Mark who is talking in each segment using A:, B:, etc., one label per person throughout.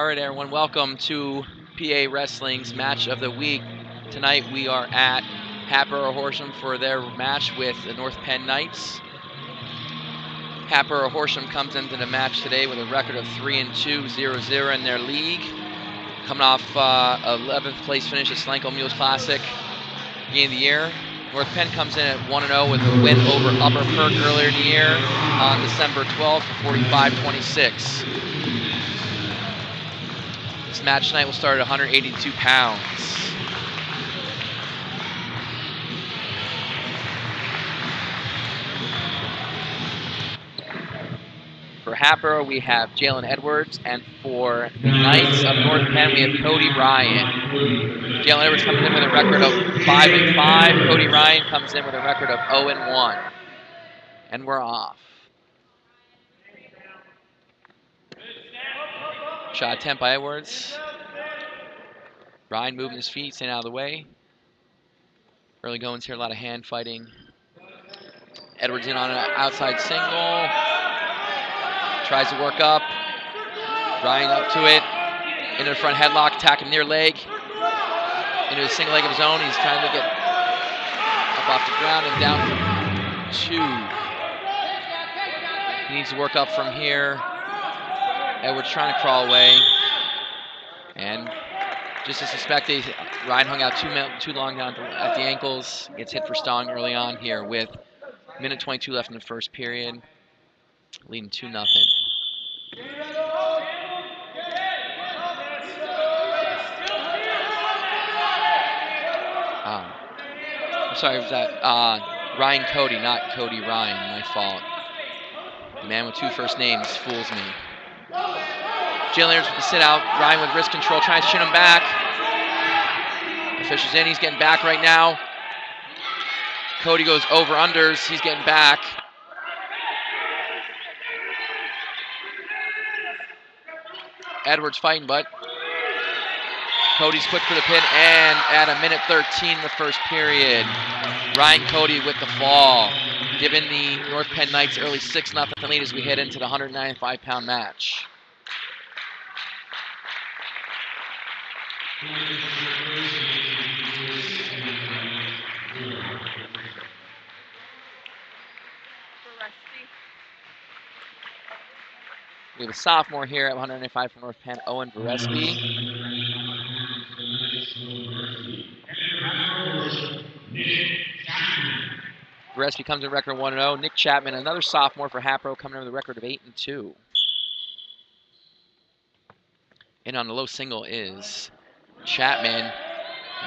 A: All right, everyone, welcome to PA Wrestling's Match of the Week. Tonight we are at Hatboro Horsham for their match with the North Penn Knights. Hatboro Horsham comes into the match today with a record of 3-2, 0-0 in their league. Coming off 11th place finish at Slanko Mules Classic beginning of the year. North Penn comes in at 1-0 with a win over Upper Perk earlier in the year on December 12th for 45-26. This match tonight will start at 182 pounds. For Hatboro, we have Jalen Edwards, and for the Knights of North Penn, we have Cody Ryan. Jalen Edwards comes in with a record of 5-5. Cody Ryan comes in with a record of 0-1. And we're off. Shot attempt by Edwards. Ryan moving his feet, staying out of the way. Early goings here, a lot of hand fighting. Edwards in on an outside single. Tries to work up. Ryan up to it. Into the front headlock, attacking near leg. Into a single leg of his own. He's trying to get up off the ground and down for 2. He needs to work up from here. Edwards trying to crawl away. And just as suspected, Ryan hung out too long down at the ankles. Gets hit for stalling early on here with minute 22 left in the first period. Leading 2-0. I'm sorry, was that Ryan Cody, not Cody Ryan, my fault. The man with 2 first names fools me. Jalen Edwards with the sit out, Ryan with wrist control, trying to shin him back. Official's in, he's getting back right now. Cody goes over unders, he's getting back. Edwards fighting, but Cody's quick for the pin, and at a minute 13 in the first period, Ryan Cody with the fall, giving the North Penn Knights early 6-0 lead as we head into the 195-pound match. We have a sophomore here at 195 from North Penn, Owen Varespi. Varespi comes in record 1-0. Nick Chapman, another sophomore for Hatboro, coming in with a record of 8-2. And on the low single is Chapman,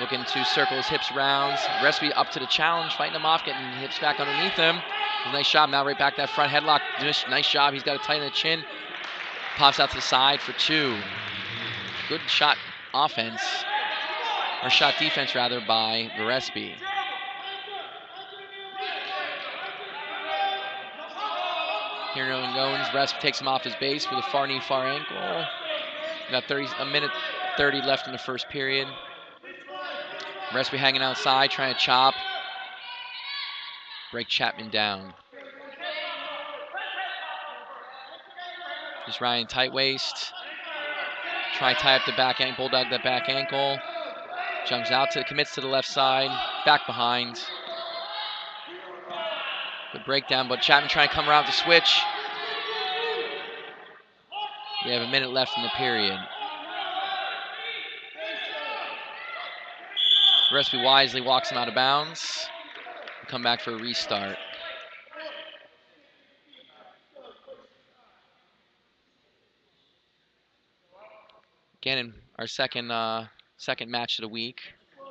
A: looking to circle his hips around. Varespi up to the challenge, fighting him off, getting hips back underneath him. Nice job, now right back that front headlock. Nice job, he's got to tighten the chin. Pops out to the side for 2. Good shot offense, or shot defense rather, by Varespi. Here no one goes. Varespi takes him off his base with a far knee, far ankle. Got a minute 30 left in the first period. Varespi hanging outside, trying to chop. Break Chapman down. Just Ryan tight waist. Try tie up the back ankle, bulldog that back ankle. Jumps out commits to the left side, back behind. Good breakdown, but Chapman trying to come around to switch. We have a minute left in the period. Varespi wisely walks him out of bounds. We'll come back for a restart. Again, in our second match of the week,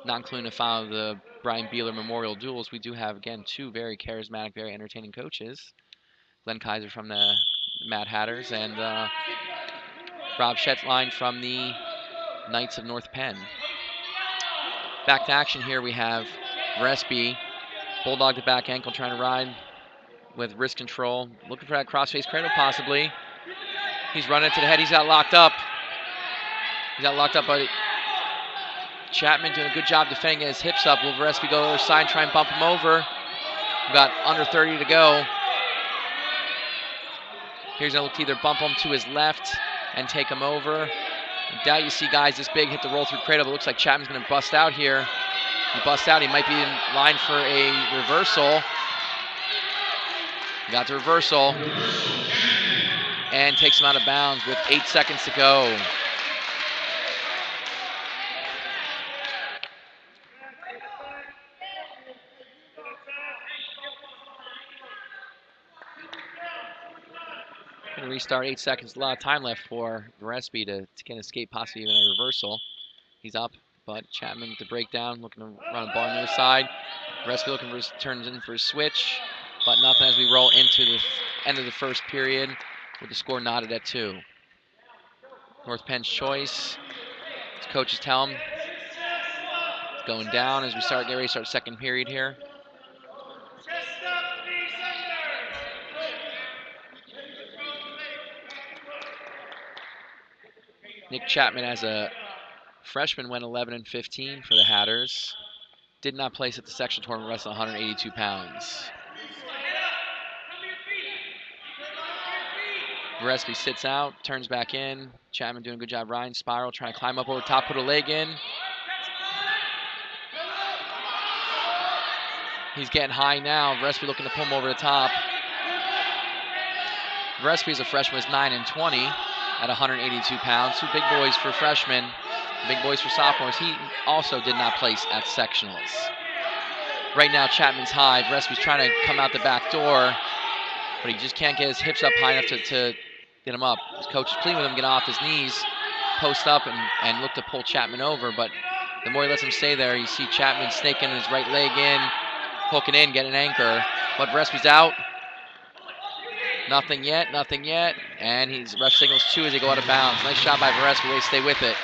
A: not including the final of the Brian Beeler Memorial Duels, we do have, again, 2 very charismatic, very entertaining coaches. Glenn Kaiser from the Mad Hatters and Rob Schetzline from the Knights of North Penn. Back to action here, we have Varespi, bulldog to back ankle, trying to ride with wrist control. Looking for that crossface cradle, possibly. He's running to the head, he's got locked up. But Chapman doing a good job defending his hips up. Will Varespi go to the other side and try and bump him over? We've got under 30 to go. Here's going to look to either bump him to his left and take him over, I doubt you see guys this big hit the roll through cradle, but it looks like Chapman's going to bust out here. He busts out. He might be in line for a reversal. Got the reversal. And takes him out of bounds with 8 seconds to go. Going to restart, 8 seconds. A lot of time left for Gillespie to get an escape, possibly even a reversal. He's up, but Chapman with the breakdown, looking to run a ball on the other side. Gillespie looking for his, turns in for a switch, but nothing as we roll into the end of the first period with the score knotted at 2. North Penn's choice. His coaches tell him it's going down as we get ready to start second period here. Nick Chapman, as a freshman, went 11-15 for the Hatters. Did not place at the sectional tournament, wrestling 182 pounds. Gillespie sits out, turns back in. Chapman doing a good job. Ryan spiral, trying to climb up over top, put a leg in. He's getting high now. Gillespie looking to pull him over the top. Gillespie, as a freshman, was 9-20 at 182 pounds. 2 big boys for freshmen, big boys for sophomores. He also did not place at sectionals. Right now, Chapman's high. Gillespie's trying to come out the back door, but he just can't get his hips up high enough to get him up. His coach is pleading with him, get off his knees, post up, and look to pull Chapman over. But the more he lets him stay there, you see Chapman snaking his right leg in, hooking in, getting an anchor. But Gillespie's out. Nothing yet, nothing yet. And he's ref signals 2 as they go out of bounds. Nice shot by Gillespie. They stay with it.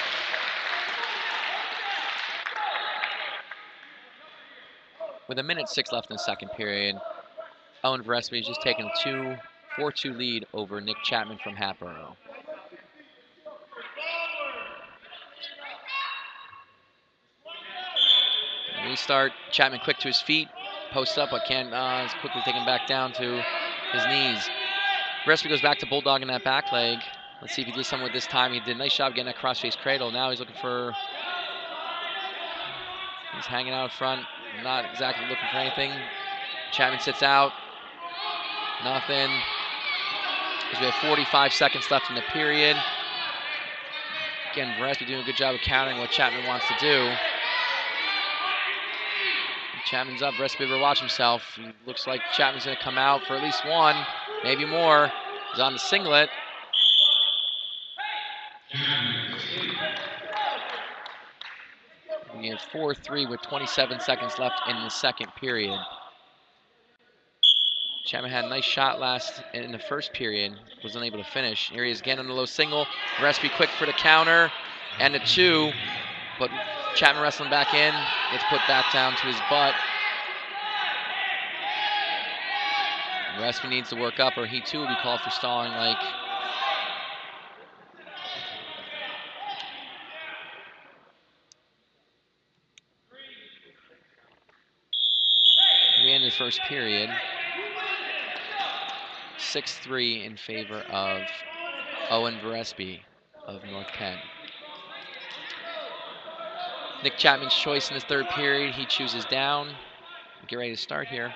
A: With 1:06 left in the second period, Owen Gillespie has just taken a 4-2 lead over Nick Chapman from Hatboro. Restart. Chapman quick to his feet, posts up, but can't is quickly taken back down to his knees. Gillespie goes back to bulldogging that back leg. Let's see if he did something with this time. He did a nice job getting that cross-face cradle. Now he's looking for... He's hanging out front, not exactly looking for anything. Chapman sits out. Nothing. As we have 45 seconds left in the period. Again, Gillespie doing a good job of countering what Chapman wants to do. Chapman's up. Gillespie better watch himself. He looks like Chapman's going to come out for at least one, maybe more. He's on the singlet. We have 4-3 with 27 seconds left in the second period. Chapman had a nice shot last in the first period, was unable to finish. Here he is again on the low single. Gillespie quick for the counter and the 2, but Chapman wrestling back in. Gets put back down to his butt. Gillespie needs to work up, or he too will be called for stalling like. We end the first period. 6-3 in favor of Owen Gillespie of North Penn. Nick Chapman's choice in the third period. He chooses down. Get ready to start here.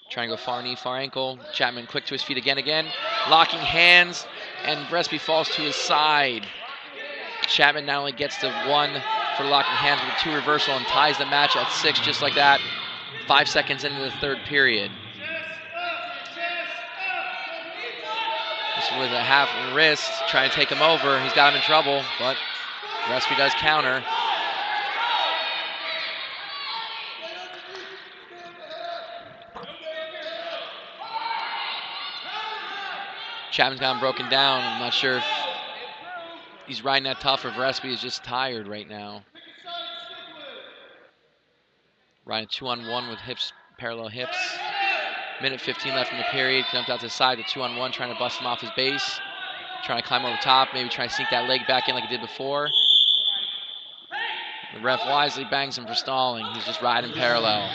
A: Trying to go far knee, far ankle. Chapman quick to his feet again. Locking hands, and Gillespie falls to his side. Chapman not only gets the 1 for locking hands, but a 2 reversal and ties the match at 6 just like that. 5 seconds into the third period. Just with a half wrist, trying to take him over. He's got him in trouble, but Gillespie does counter. Chapman's got him broken down. I'm not sure if he's riding that tough or if Gillespie is just tired right now. Riding 2-on-1 with hips, parallel hips. 1:15 left in the period. Jumped out to the side, the 2-on-1, trying to bust him off his base. Trying to climb over top, maybe trying to sneak that leg back in like he did before. The ref wisely bangs him for stalling. He's just riding parallel.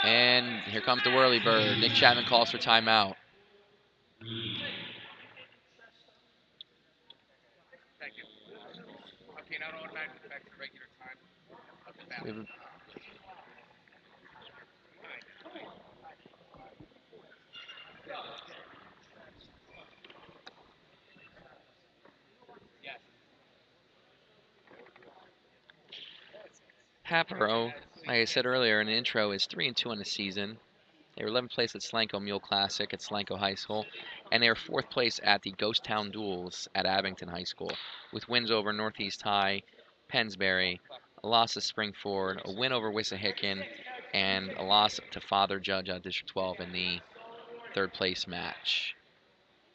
A: And here comes the whirly bird. Nick Chapman calls for timeout. We have Hatboro, like I said earlier in the intro, is 3-2 on the season. They were 11th place at Slanko Mule Classic at Slanko High School, and they are 4th place at the Ghost Town Duels at Abington High School, with wins over Northeast High, Pennsbury, a loss to Springford, a win over Wissahickon, and a loss to Father Judge at District 12 in the 3rd place match.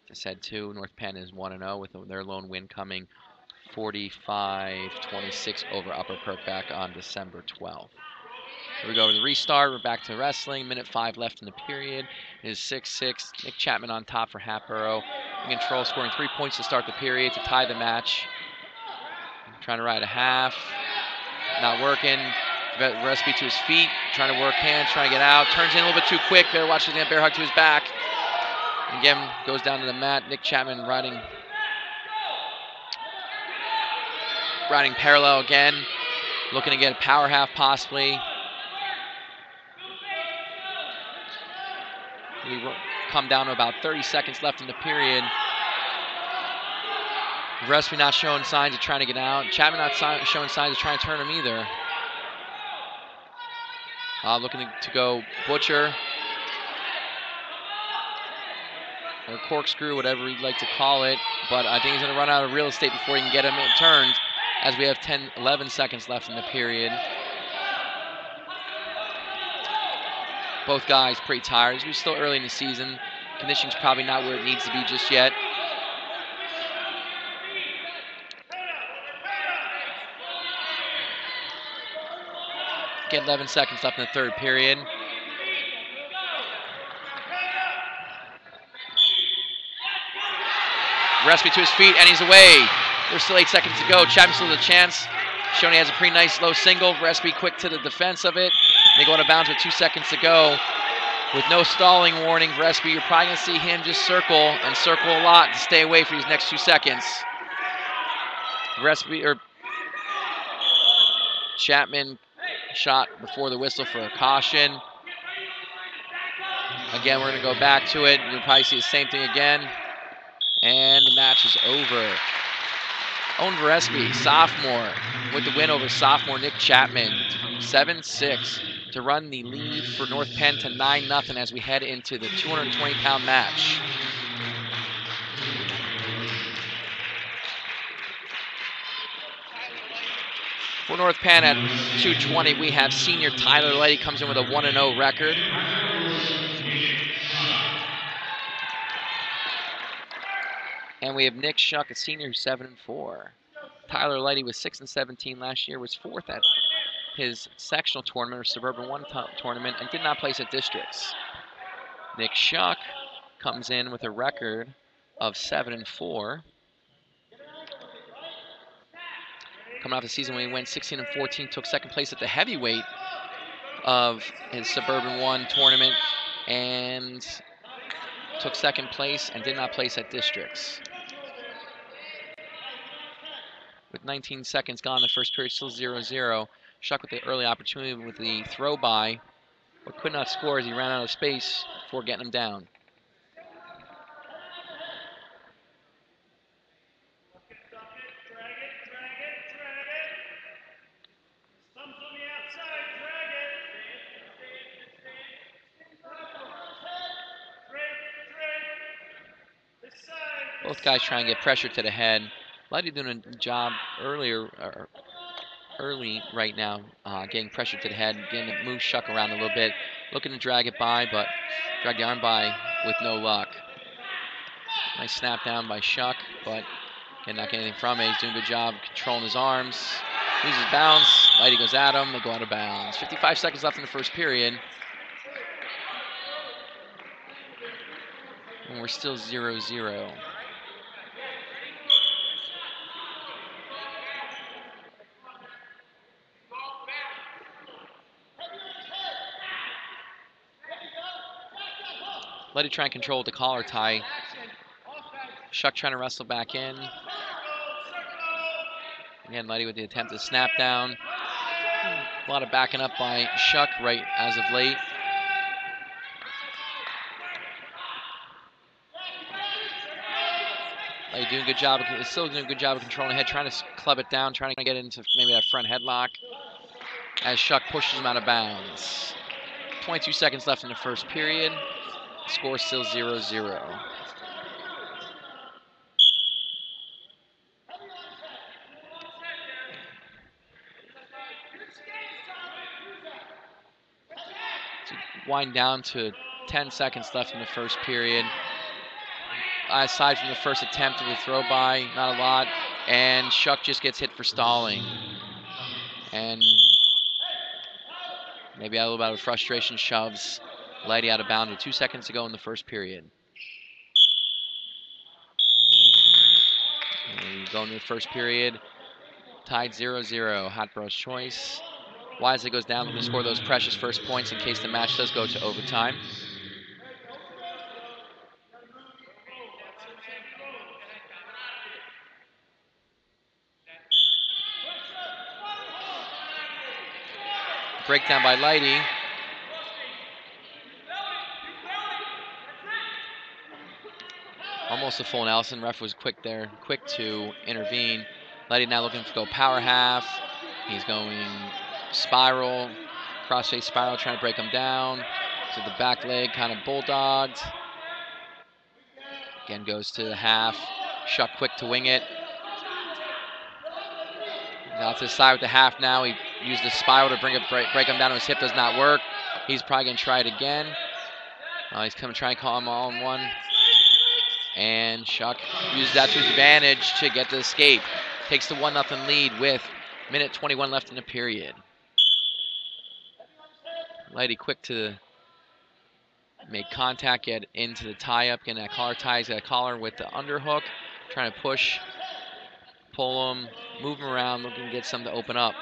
A: As I said, too, North Penn is 1-0 with their lone win coming 45-26 over Upper Kirkback on December 12th. Here we go to the restart. We're back to wrestling. Minute 5 left in the period. It is 6-6. Nick Chapman on top for Hatboro. In control, scoring 3 points to start the period to tie the match. Trying to ride a half. Not working. Recipe to his feet. Trying to work hands. Trying to get out. Turns in a little bit too quick. Bear watches the bear hug to his back. Again, goes down to the mat. Nick Chapman riding parallel again. Looking to get a power half possibly. We come down to about 30 seconds left in the period. Recipe not showing signs of trying to get out. Chapman not showing signs of trying to turn him either. Looking to go butcher. Or corkscrew, whatever you'd like to call it. But I think he's going to run out of real estate before he can get him turned, as we have 11 seconds left in the period. Both guys pretty tired. We're still early in the season. Conditioning's probably not where it needs to be just yet. Get 11 seconds left in the 3rd period. Recipe to his feet, and he's away. There's still 8 seconds to go. Chapman still has a chance. Shoney has a pretty nice low single. Recipe quick to the defense of it. They go out of bounds with 2 seconds to go. With no stalling warning, Recipe, you're probably going to see him just circle and circle a lot to stay away for these next 2 seconds. Chapman shot before the whistle for a caution. Again, we're going to go back to it. You'll probably see the same thing again. And the match is over. Owen Varespi, sophomore, with the win over sophomore Nick Chapman. 7-6 to run the lead for North Penn to 9-0 as we head into the 220-pound match. For North Penn at 220, we have senior Tyler Letty comes in with a 1-0 record. And we have Nick Shuck, a senior, 7-4. Tyler Letty was 6-17 last year, was 4th at his sectional tournament or Suburban 1 tournament, and did not place at districts. Nick Shuck comes in with a record of 7-4. Coming off the season when he went 16-14, took 2nd place at the heavyweight of his Suburban 1 tournament, and took 2nd place and did not place at districts. With 19 seconds gone in the 1st period, still 0-0. Shuck with the early opportunity with the throw by, but could not score as he ran out of space before getting him down. Both guys trying to get pressure to the head. Letty doing a job early right now, getting pressure to the head, getting to move Shuck around a little bit, looking to drag it by, but drag the arm by with no luck. Nice snap down by Shuck, but can't knock anything from it. He's doing a good job controlling his arms. Loses bounce. Letty goes at him. They go out of bounds. 55 seconds left in the 1st period. And we're still 0-0. Letty trying to control the collar tie. Shuck trying to wrestle back in. Again, Letty with the attempt to snap down. A lot of backing up by Shuck right as of late. Letty doing a good job. Still doing a good job of controlling the head, trying to club it down, trying to get into maybe that front headlock. As Shuck pushes him out of bounds. 22 seconds left in the first period. Score still 0-0. Wind down to 10 seconds left in the first period. Aside from the first attempt of the throw by, not a lot. And Shuck just gets hit for stalling. And maybe a little bit of frustration shoves Letty out of bounds with 2 seconds to go in the first period. And going to the first period, tied 0-0. Hatboro's choice. Wisely goes down, looking to score those precious first points in case the match does go to overtime. Breakdown by Letty. Almost a full Nelson. Ref was quick there, quick to intervene. Letty now looking to go power half. He's going spiral, crossface spiral, trying to break him down. To the back leg, kind of bulldogged. Again goes to the half. Shuck quick to wing it. Out to the side with the half now. He used the spiral to break him down to his hip. Does not work. He's probably going to try it again. He's coming to try and call him all in one. And Shuck uses that to his advantage to get the escape. Takes the 1-0 lead with minute 21 left in the period. Letty quick to make contact, get into the tie-up, getting that collar tie. He's got a collar with the underhook, trying to push, pull him, move him around, looking to get something to open up.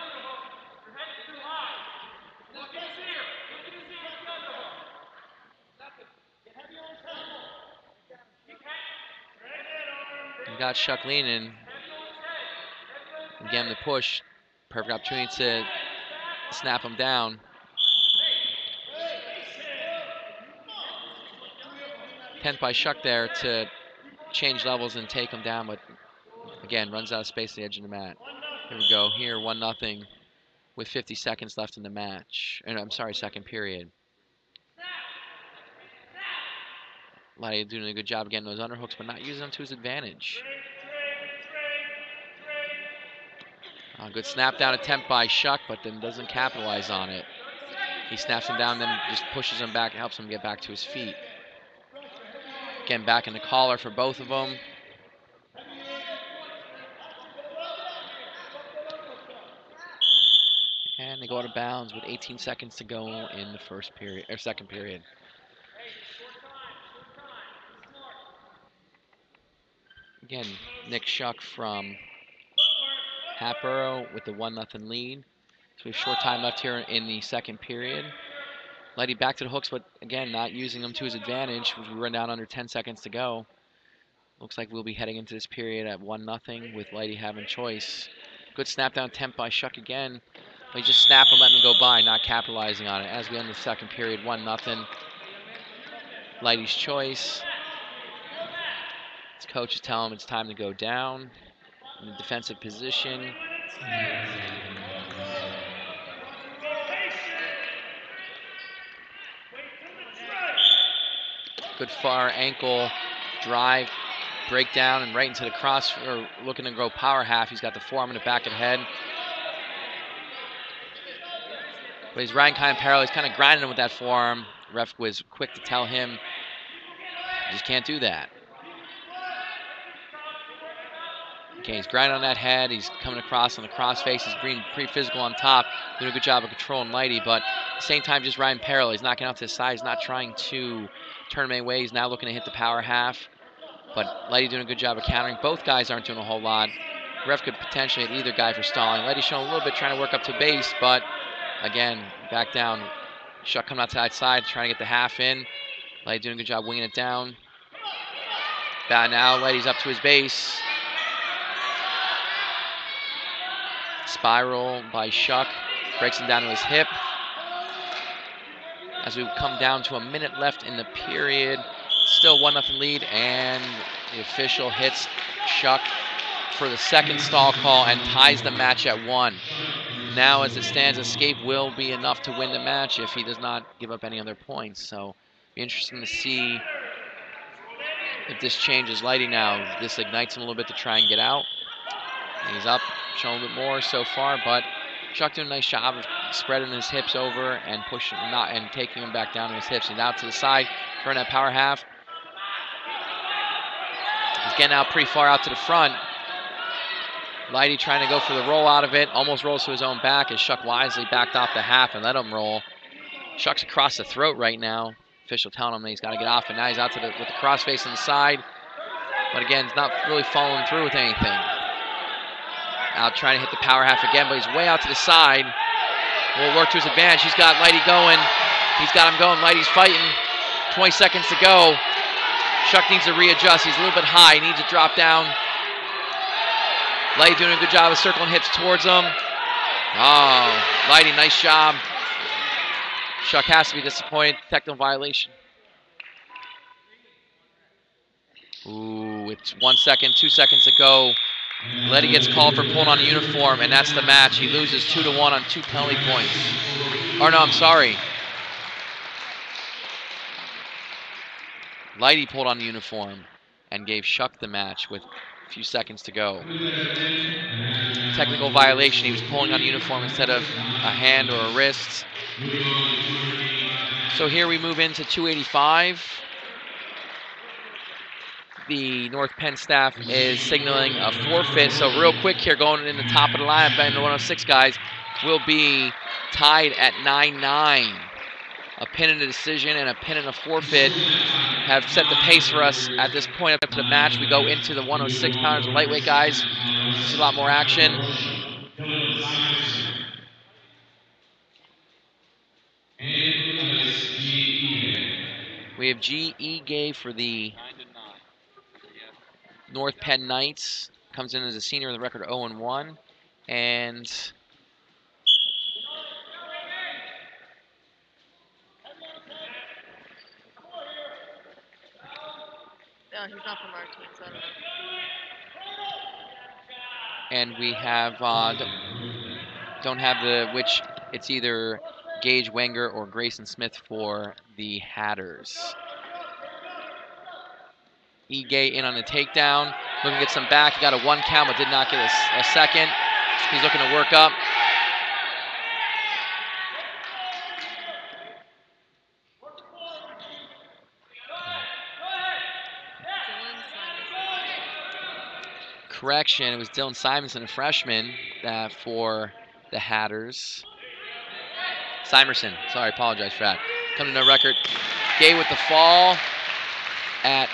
A: You got Shuck leaning. Again, the push. Perfect opportunity to snap him down. Attempt by Shuck there to change levels and take him down, but again, runs out of space at the edge of the mat. Here we go. Here, 1-0 with 50 seconds left in the match. I'm sorry, second period. Letty doing a good job getting those underhooks, but not using them to his advantage. Good snap down attempt by Shuck, but then doesn't capitalize on it. He snaps him down, then just pushes him back, helps him get back to his feet. Again, back in the collar for both of them. And they go out of bounds with 18 seconds to go in the first period, or second period. Again, Nick Shuck from Hatboro with the 1-0 lead. So we have short time left here in the second period. Letty back to the hooks, but again, not using them to his advantage. We run down under 10 seconds to go. Looks like we'll be heading into this period at 1-0 with Letty having choice. Good snap down attempt by Shuck again. He just snap and letting him go by, not capitalizing on it. As we end the second period, 1-0. Letty's choice. His coach is telling him it's time to go down in the defensive position. Good far ankle drive, breakdown, and right into the cross, or looking to go power half. He's got the forearm in the back of the head. But he's riding kind of parallel. He's kind of grinding him with that forearm. Ref was quick to tell him, you just can't do that. Okay, he's grinding on that head. He's coming across on the crossface. He's being pretty physical on top. Doing a good job of controlling Letty, but at the same time, just riding parallel. He's knocking out to the side. He's not trying to turn him any way. He's now looking to hit the power half. But Letty doing a good job of countering. Both guys aren't doing a whole lot. Ref could potentially hit either guy for stalling. Letty showing a little bit, trying to work up to base, but again, back down. Shuck coming out to that side, trying to get the half in. Lighty doing a good job winging it down. Bout now. Lighty's up to his base. Spiral by Shuck. Breaks him down to his hip. As we come down to a minute left in the period. Still 1-0 lead, and the official hits Shuck for the second stall call and ties the match at 1. Now, as it stands, escape will be enough to win the match if he does not give up any other points. So, it'll be interesting to see if this changes Lighty now. This ignites him a little bit to try and get out. He's up, showing a bit more so far, but Chuck doing a nice job of spreading his hips over and pushing, and taking him back down to his hips. He's out to the side, throwing that power half. He's getting out pretty far out to the front. Lighty trying to go for the roll out of it. Almost rolls to his own back as Shuck wisely backed off the half and let him roll. Shuck's across the throat right now. Official telling him that he's got to get off, and now he's out with the cross face on the side. But again, he's not really following through with anything. Now trying to hit the power half again, but he's way out to the side. Will work to his advantage. He's got Lighty going. He's got him going. Lighty's fighting. 20 seconds to go. Shuck needs to readjust. He's a little bit high. He needs to drop down. Lighty doing a good job of circling hips towards him. Oh, Lighty, nice job. Shuck has to be disappointed. Technical violation. Ooh, it's 1 second, 2 seconds to go. Lighty gets called for pulling on the uniform, and that's the match. He loses 2-1 on 2 penalty points. Or no, I'm sorry. Lighty pulled on the uniform and gave Shuck the match with a few seconds to go. Technical violation. He was pulling on the uniform instead of a hand or a wrist. So here we move into 285. The North Penn staff is signaling a forfeit. So real quick here, going in the top of the lineup, and the 106 guys will be tied at 9-9. A pin and a decision and a pin and a forfeit have set the pace for us at this point up to the match. We go into the 106 pounders and lightweight guys. See a lot more action. We have G.E. Gay for the North Penn Knights. Comes in as a senior with a record of 0-1. And
B: oh, he's not from our team, so I don't know.
A: And we have, don't have which it's either Gage Wenger or Grayson Smith for the Hatters. E-Gay in on the takedown, looking to get some back. He got a 1 count, but did not get a second. He's looking to work up. Correction, it was Dylan Simonson, a freshman, for the Hatters. Simerson, sorry, apologize for that. Coming to no record. Gay with the fall at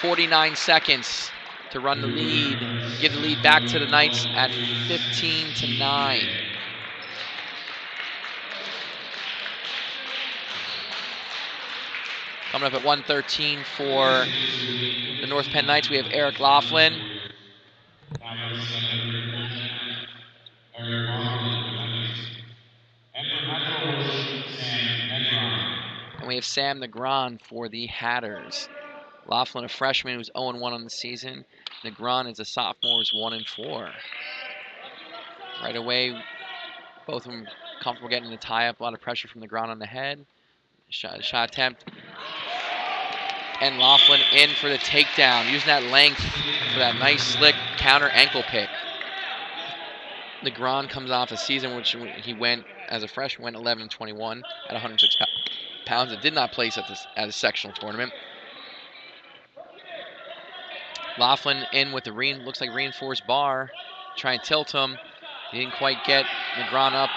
A: 49 seconds to run the lead, give the lead back to the Knights at 15-9. Coming up at 1:13 for the North Penn Knights, we have Eric Laughlin. And we have Sam Negron for the Hatters. Laughlin, a freshman who's 0-1 on the season. Negron is a sophomore who's 1-4. Right away, both of them comfortable getting the tie-up. A lot of pressure from Negron on the head. Shot attempt. And Laughlin in for the takedown, using that length for that nice, slick counter ankle pick. Negron comes off a season which he went, as a freshman, went 11-21 at 106 pounds. It did not place at a sectional tournament. Laughlin in with the looks like reinforced bar. Try and tilt him. He didn't quite get Negron up,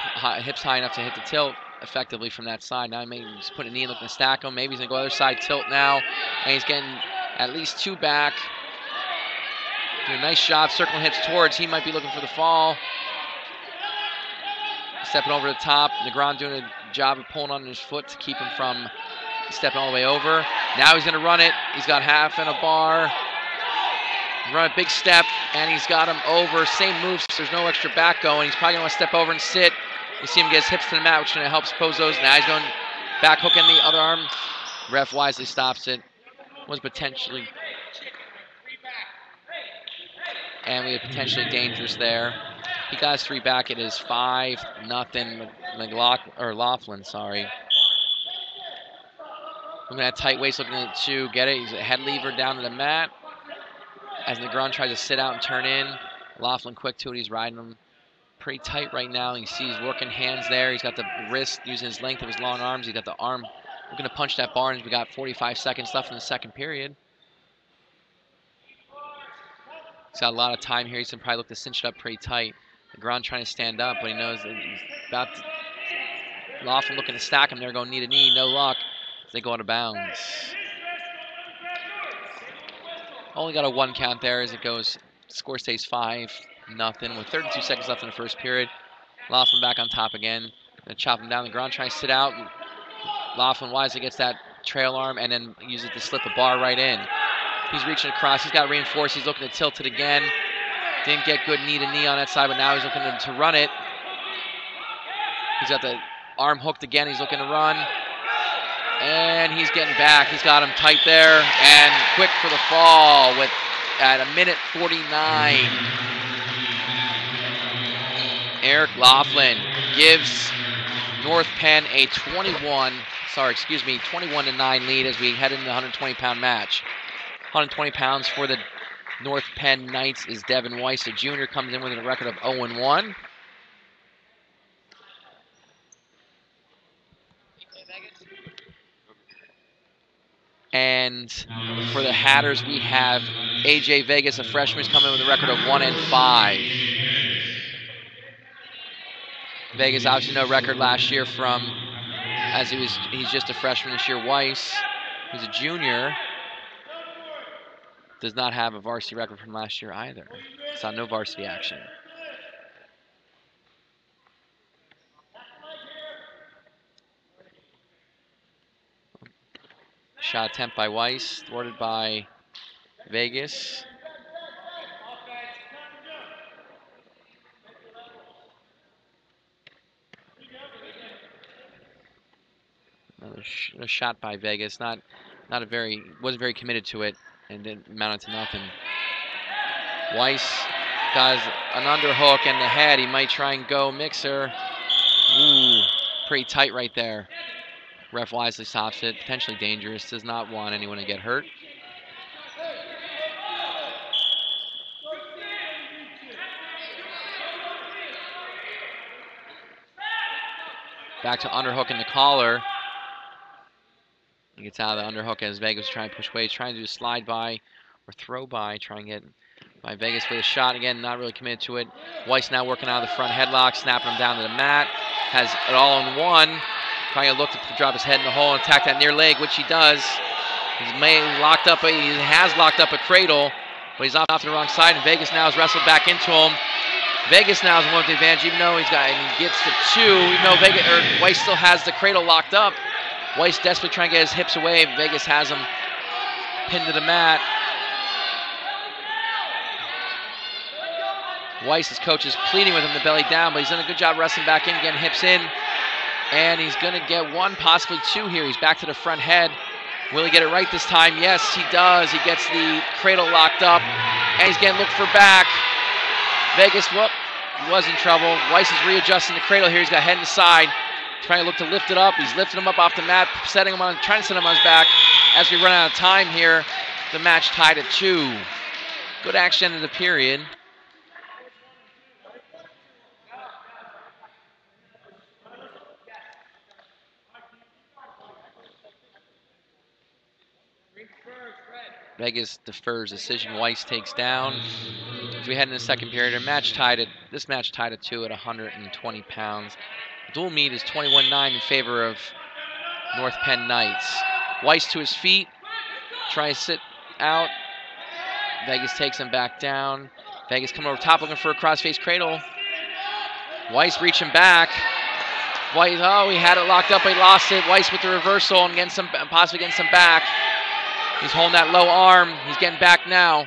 A: hips high enough to hit the tilt effectively from that side. Now he's putting a knee, looking to stack him. Maybe he's going to go other side, tilt now. And he's getting at least 2 back. Doing a nice job, circling hips towards. He might be looking for the fall. Stepping over the top. Negron doing a job of pulling on his foot to keep him from stepping all the way over. Now he's going to run it. He's got half and a bar. Run a big step, and he's got him over. Same moves. There's no extra back going. He's probably going to want to step over and sit. You see him get his hips to the mat, which is going to help pose those. Now he's going back hooking the other arm. Ref wisely stops it. Was potentially, and we had potentially dangerous there. He got his 3 back. It is 5-0. Laughlin, sorry. Looking at tight waist, looking to get it. He's a head lever down to the mat. As Negron tries to sit out and turn in. Laughlin quick to it. He's riding him pretty tight right now. You see he's working hands there. He's got the wrist using his length of his long arms. He's got the arm looking to punch that bar. And we got 45 seconds left in the second period. He's got a lot of time here. He's going to probably look to cinch it up pretty tight. Negron trying to stand up, but he knows that he's about to. Laughlin looking to stack him. They're going knee to knee. No luck. They go out of bounds. Only got a 1 count there as it goes. Score stays 5-0 with 32 seconds left in the first period. Laughlin back on top again. Gonna chop him down. The ground, trying to sit out. Laughlin wisely gets that trail arm and then uses it to slip a bar right in. He's reaching across. He's got reinforced. He's looking to tilt it again. Didn't get good knee to knee on that side, but now he's looking to run it. He's got the arm hooked again. He's looking to run. And he's getting back. He's got him tight there and quick for the fall with at 1:49. Eric Laughlin gives North Penn a 21-9 lead as we head into the 120-pound match. 120 pounds for the North Penn Knights is Devin Weiss. The junior comes in with a record of 0-1. And for the Hatters, we have AJ Vegas, a freshman, who's coming in with a record of 1-5. Vegas obviously no record last year from, as he's just a freshman this year. Weiss, who's a junior, does not have a varsity record from last year either. Saw no varsity action. Shot attempt by Weiss, thwarted by Vegas. Another shot by Vegas. Wasn't very committed to it, and didn't amount to nothing. Weiss got an underhook and the head. He might try and go mixer. Ooh, pretty tight right there. Ref wisely stops it. Potentially dangerous. Does not want anyone to get hurt. Back to underhook in the collar. He gets out of the underhook as Vegas is trying to push away. He's trying to do a slide by or throw by. Trying to get by Vegas with a shot. Again, not really committed to it. Weiss now working out of the front headlock, snapping him down to the mat. Has it all in one. Trying to look to drop his head in the hole and attack that near leg, which he does. He has locked up a cradle, but he's off to the wrong side, and Vegas now has wrestled back into him. Vegas now is one with the advantage, even though he gets the 2, even though Weiss still has the cradle locked up. Weiss desperately trying to get his hips away. Vegas has him pinned to the mat. Weiss's coach is pleading with him to belly down, but he's done a good job wrestling back in, getting hips in. And he's going to get 1, possibly 2 here. He's back to the front head. Will he get it right this time? Yes, he does. He gets the cradle locked up, and he's getting looked for back. Vegas, he was in trouble. Weiss is readjusting the cradle here. He's got head inside, trying to look to lift it up. He's lifting him up off the mat, trying to set him on his back. As we run out of time here, the match tied at 2. Good action in the period. Vegas defers decision. Weiss takes down. As we head into the second period, this match tied at 2 at 120 pounds. The dual meet is 21-9 in favor of North Penn Knights. Weiss to his feet, trying to sit out. Vegas takes him back down. Vegas coming over top looking for a crossface cradle. Weiss reaching back. Weiss, oh, he had it locked up, but he lost it. Weiss with the reversal and getting some, possibly getting some back. He's holding that low arm. He's getting back now.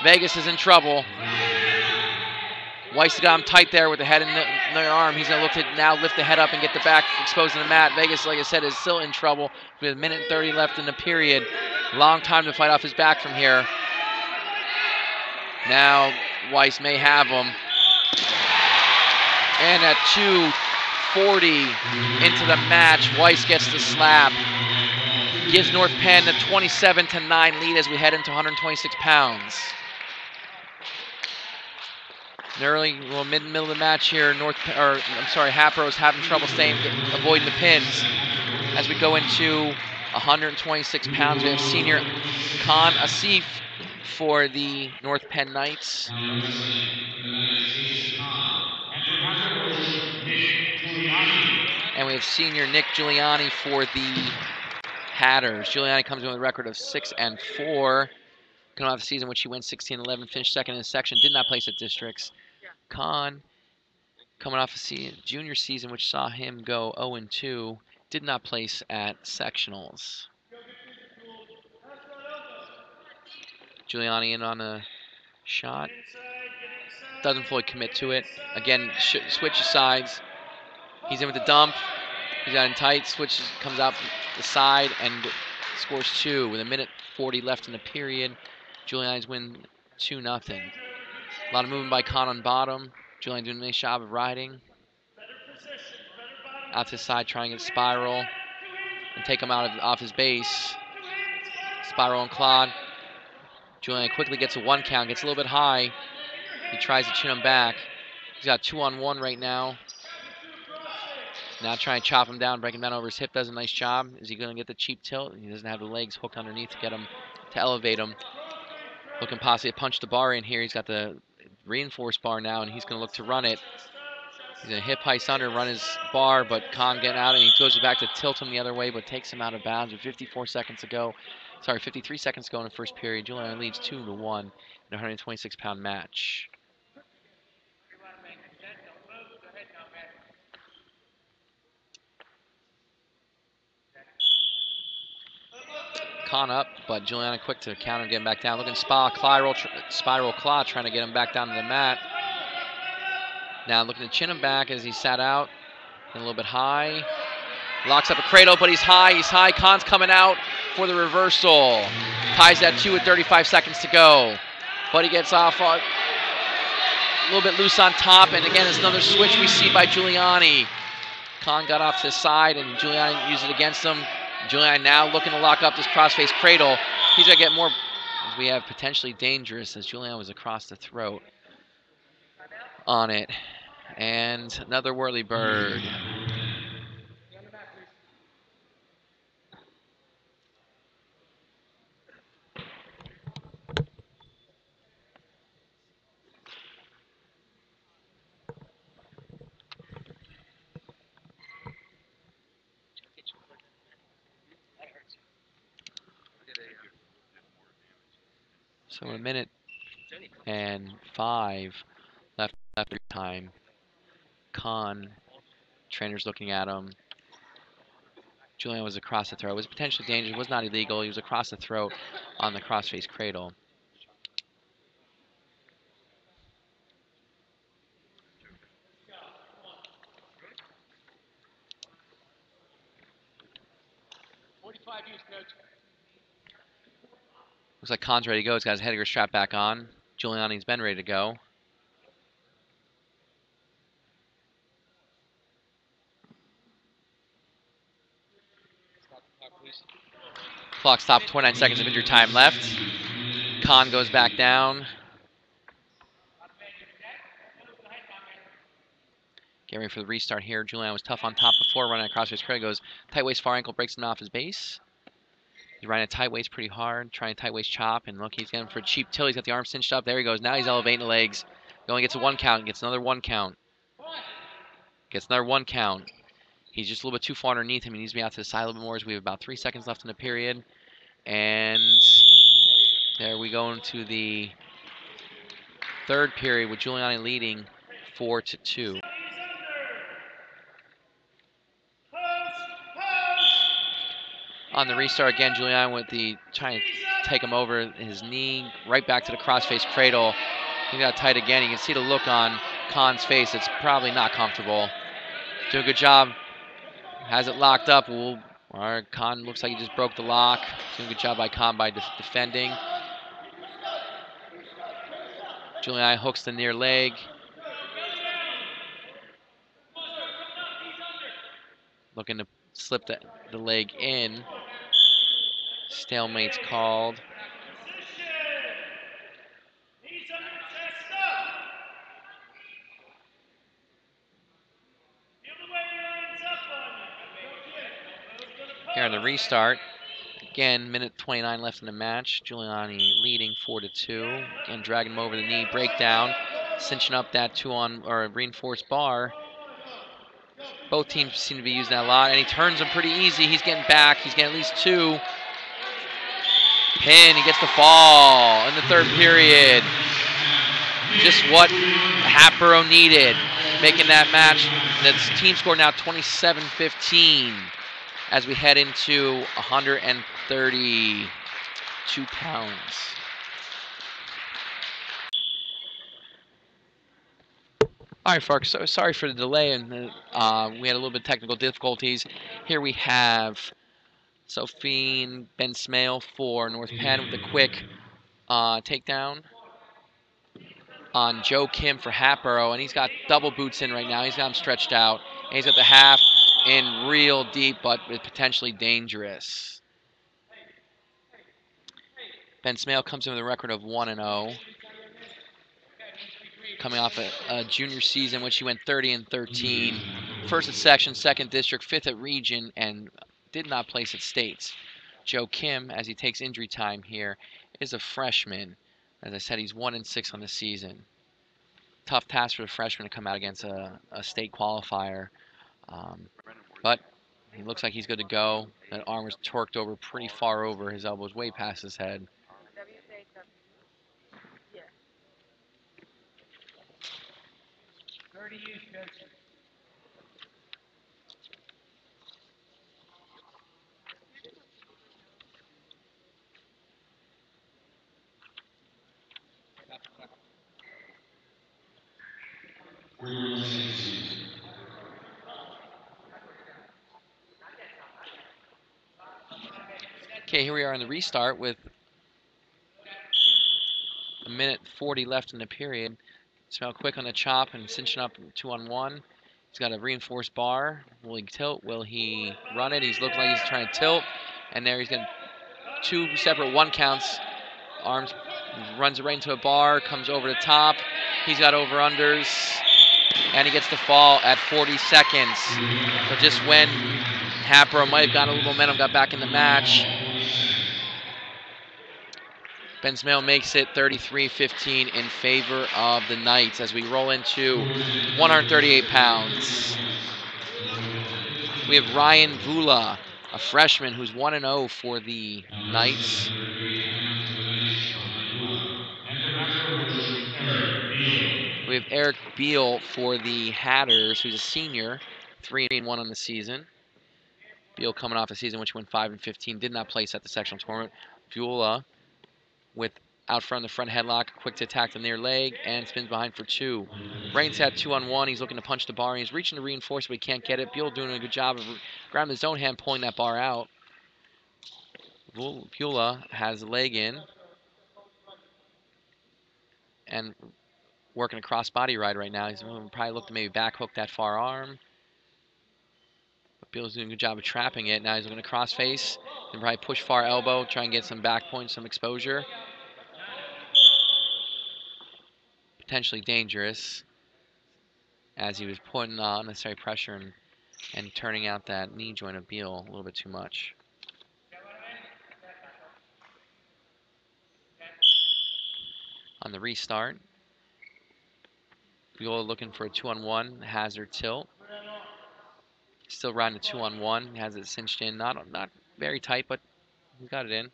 A: Vegas is in trouble. Weiss got him tight there with the head and the arm. He's going to look to now lift the head up and get the back exposed to the mat. Vegas, like I said, is still in trouble with 1:30 left in the period. Long time to fight off his back from here. Now Weiss may have him. And at 2:40 into the match, Weiss gets the slap. Gives North Penn the 27-9 lead as we head into 126 pounds. Middle of the match here, Hatboro's having trouble avoiding the pins. As we go into 126 pounds, we have senior Khan Asif for the North Penn Knights. And we have senior Nick Giuliani for the Hatters. Giuliani comes in with a record of 6-4. Coming off the season, which he went 16-11, finished second in his section, did not place at districts. Khan, coming off a junior season, which saw him go 0-2, did not place at sectionals. Giuliani in on a shot. Doesn't fully commit to it. Again, switches sides. He's in with the dump. He's got in tight, switches, comes out the side, and scores 2 with 1:40 left in the period. Giuliani's win 2-0. A lot of movement by Khan on bottom. Giuliani doing a nice job of riding. Out to the side, trying to spiral and take him off his base. Spiral and Claude. Giuliani quickly gets a 1 count, gets a little bit high. He tries to chin him back. He's got 2-on-1 right now. Now trying to chop him down, break him down over his hip. Does a nice job. Is he going to get the cheap tilt? He doesn't have the legs hooked underneath to get him, to elevate him. Looking possibly to punch the bar in here. He's got the reinforced bar now, and he's going to look to run it. He's going to hip heist under, run his bar, but Khan getting out, and he goes back to tilt him the other way, but takes him out of bounds with 53 seconds to go in the first period. Giuliani leads 2-1 in a 126-pound match. Khan up, but Giuliani quick to counter and get him back down. Looking spiral claw, trying to get him back down to the mat. Now looking to chin him back as he sat out. And a little bit high. Locks up a cradle, but he's high. Khan's coming out for the reversal. Ties that 2 with 35 seconds to go. But he gets off a little bit loose on top. And again, it's another switch we see by Giuliani. Khan got off to the side, and Giuliani used it against him. Giuliani now looking to lock up this crossface cradle. He's going to get more, as we have potentially dangerous, as Giuliani was across the throat on it. And another whirly bird. So 1:05 left after time. Khan, trainer's looking at him. Giuliani was across the throat. It was potentially dangerous. It was not illegal. He was across the throat on the crossface cradle. Looks like Khan's ready to go. He's got his headgear strapped back on. Giuliani's been ready to go. Clock stopped, 29 seconds of injury time left. Khan goes back down. Getting ready for the restart here. Giuliani was tough on top before, running across his cradle. Goes tight waist, far ankle, breaks him off his base. He's running a tight waist pretty hard, trying a tight waist chop, and look, he's getting for a cheap tilt. He's got the arm cinched up. There he goes. Now he's elevating the legs. He only gets a 1 count, gets another 1 count. Gets another 1 count. He's just a little bit too far underneath him. He needs to be out to the side a little bit more as we have about 3 seconds left in the period. And there we go into the third period with Giuliani leading 4-2. On the restart again, Julian with the trying to take him over his knee, right back to the crossface cradle. He got tight again. You can see the look on Khan's face. It's probably not comfortable. Doing a good job. Has it locked up. Khan looks like he just broke the lock. Doing a good job by Khan by defending. Julian hooks the near leg. Looking to slip the leg in. Stalemate's called. Here on the restart. Again, minute 29 left in the match. Giuliani leading 4-2. Again, dragging him over the knee, breakdown, cinching up that reinforced bar. Both teams seem to be using that a lot, and he turns him pretty easy. He's getting back. He's getting at least two. Penn, he gets the fall in the third period. Just what Hatboro needed, making that match. That's team score now 27-15 as we head into 132 pounds. All right, folks, so sorry for the delay, and we had a little bit of technical difficulties. Here we have Sophie Ben Smale for North Penn with a quick takedown on Joe Kim for Hatboro, and he's got double boots in right now. He's got him stretched out, and he's got the half in real deep, but potentially dangerous. Ben Smale comes in with a record of 1-0. Coming off a junior season, which he went 30-13. First at section, second district, fifth at region, and did not place at states. Joe Kim, as he takes injury time here, is a freshman. As I said, he's 1-6 on the season. Tough task for the freshman to come out against a state qualifier. But he looks like he's good to go. That arm was torqued over pretty far over. His elbow's way past his head. Okay, here we are in the restart with a minute 40 left in the period. Smell quick on the chop and cinching up 2-on-1. He's got a reinforced bar. Will he tilt? Will he run it? He's looking like he's trying to tilt. And there he's getting two separate one counts. Arms, runs it right into a bar, comes over the top. He's got over-unders. And he gets the fall at 40 seconds. So just when Hatboro might have gotten a little momentum, got back in the match. Ben Smale makes it 33-15 in favor of the Knights as we roll into 138 pounds. We have Ryan Vula, a freshman who's 1-0 for the Knights. We have Eric Beal for the Hatters, who's a senior, 3-1 on the season. Beal coming off a season which went 5-15, did not place at the sectional tournament. Vula with out front the front headlock, quick to attack the near leg, and spins behind for two. Brain's had 2-on-1. He's looking to punch the bar. He's reaching to reinforce, but he can't get it. Beal doing a good job of grabbing his own hand, pulling that bar out. Vula has the leg in and working a cross-body ride right now. He's probably looking to maybe back hook that far arm. But Beal's doing a good job of trapping it. Now he's looking to cross-face and probably push far elbow, try and get some back point, some exposure. Potentially dangerous as he was putting unnecessary pressure and turning out that knee joint of Beal a little bit too much. On the restart, Beal looking for a 2-on-1 hazard tilt. Still riding a 2-on-1, has it cinched in, not very tight, but he got it in.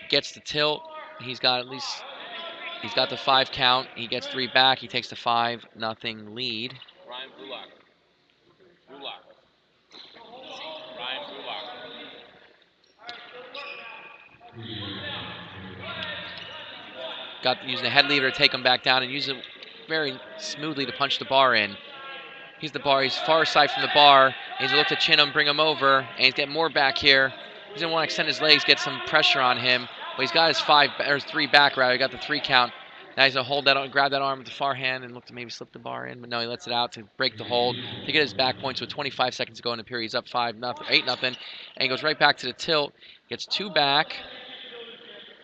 A: Gets the tilt. He's got the 5 count. He gets 3 back. He takes the 5-0 lead.
C: Ryan Bullock.
A: using a head lever to take him back down and use it very smoothly to punch the bar in. He's the bar. He's far side from the bar. He's looked to chin him, bring him over, and he's getting more back here. He doesn't want to extend his legs, get some pressure on him, but he's got his 3 back rather. He got the 3 count. Now he's gonna grab that arm with the far hand and look to maybe slip the bar in, but no, he lets it out to break the hold to get his back points with 25 seconds to go in the period. He's up 8-0, and he goes right back to the tilt. Gets 2 back,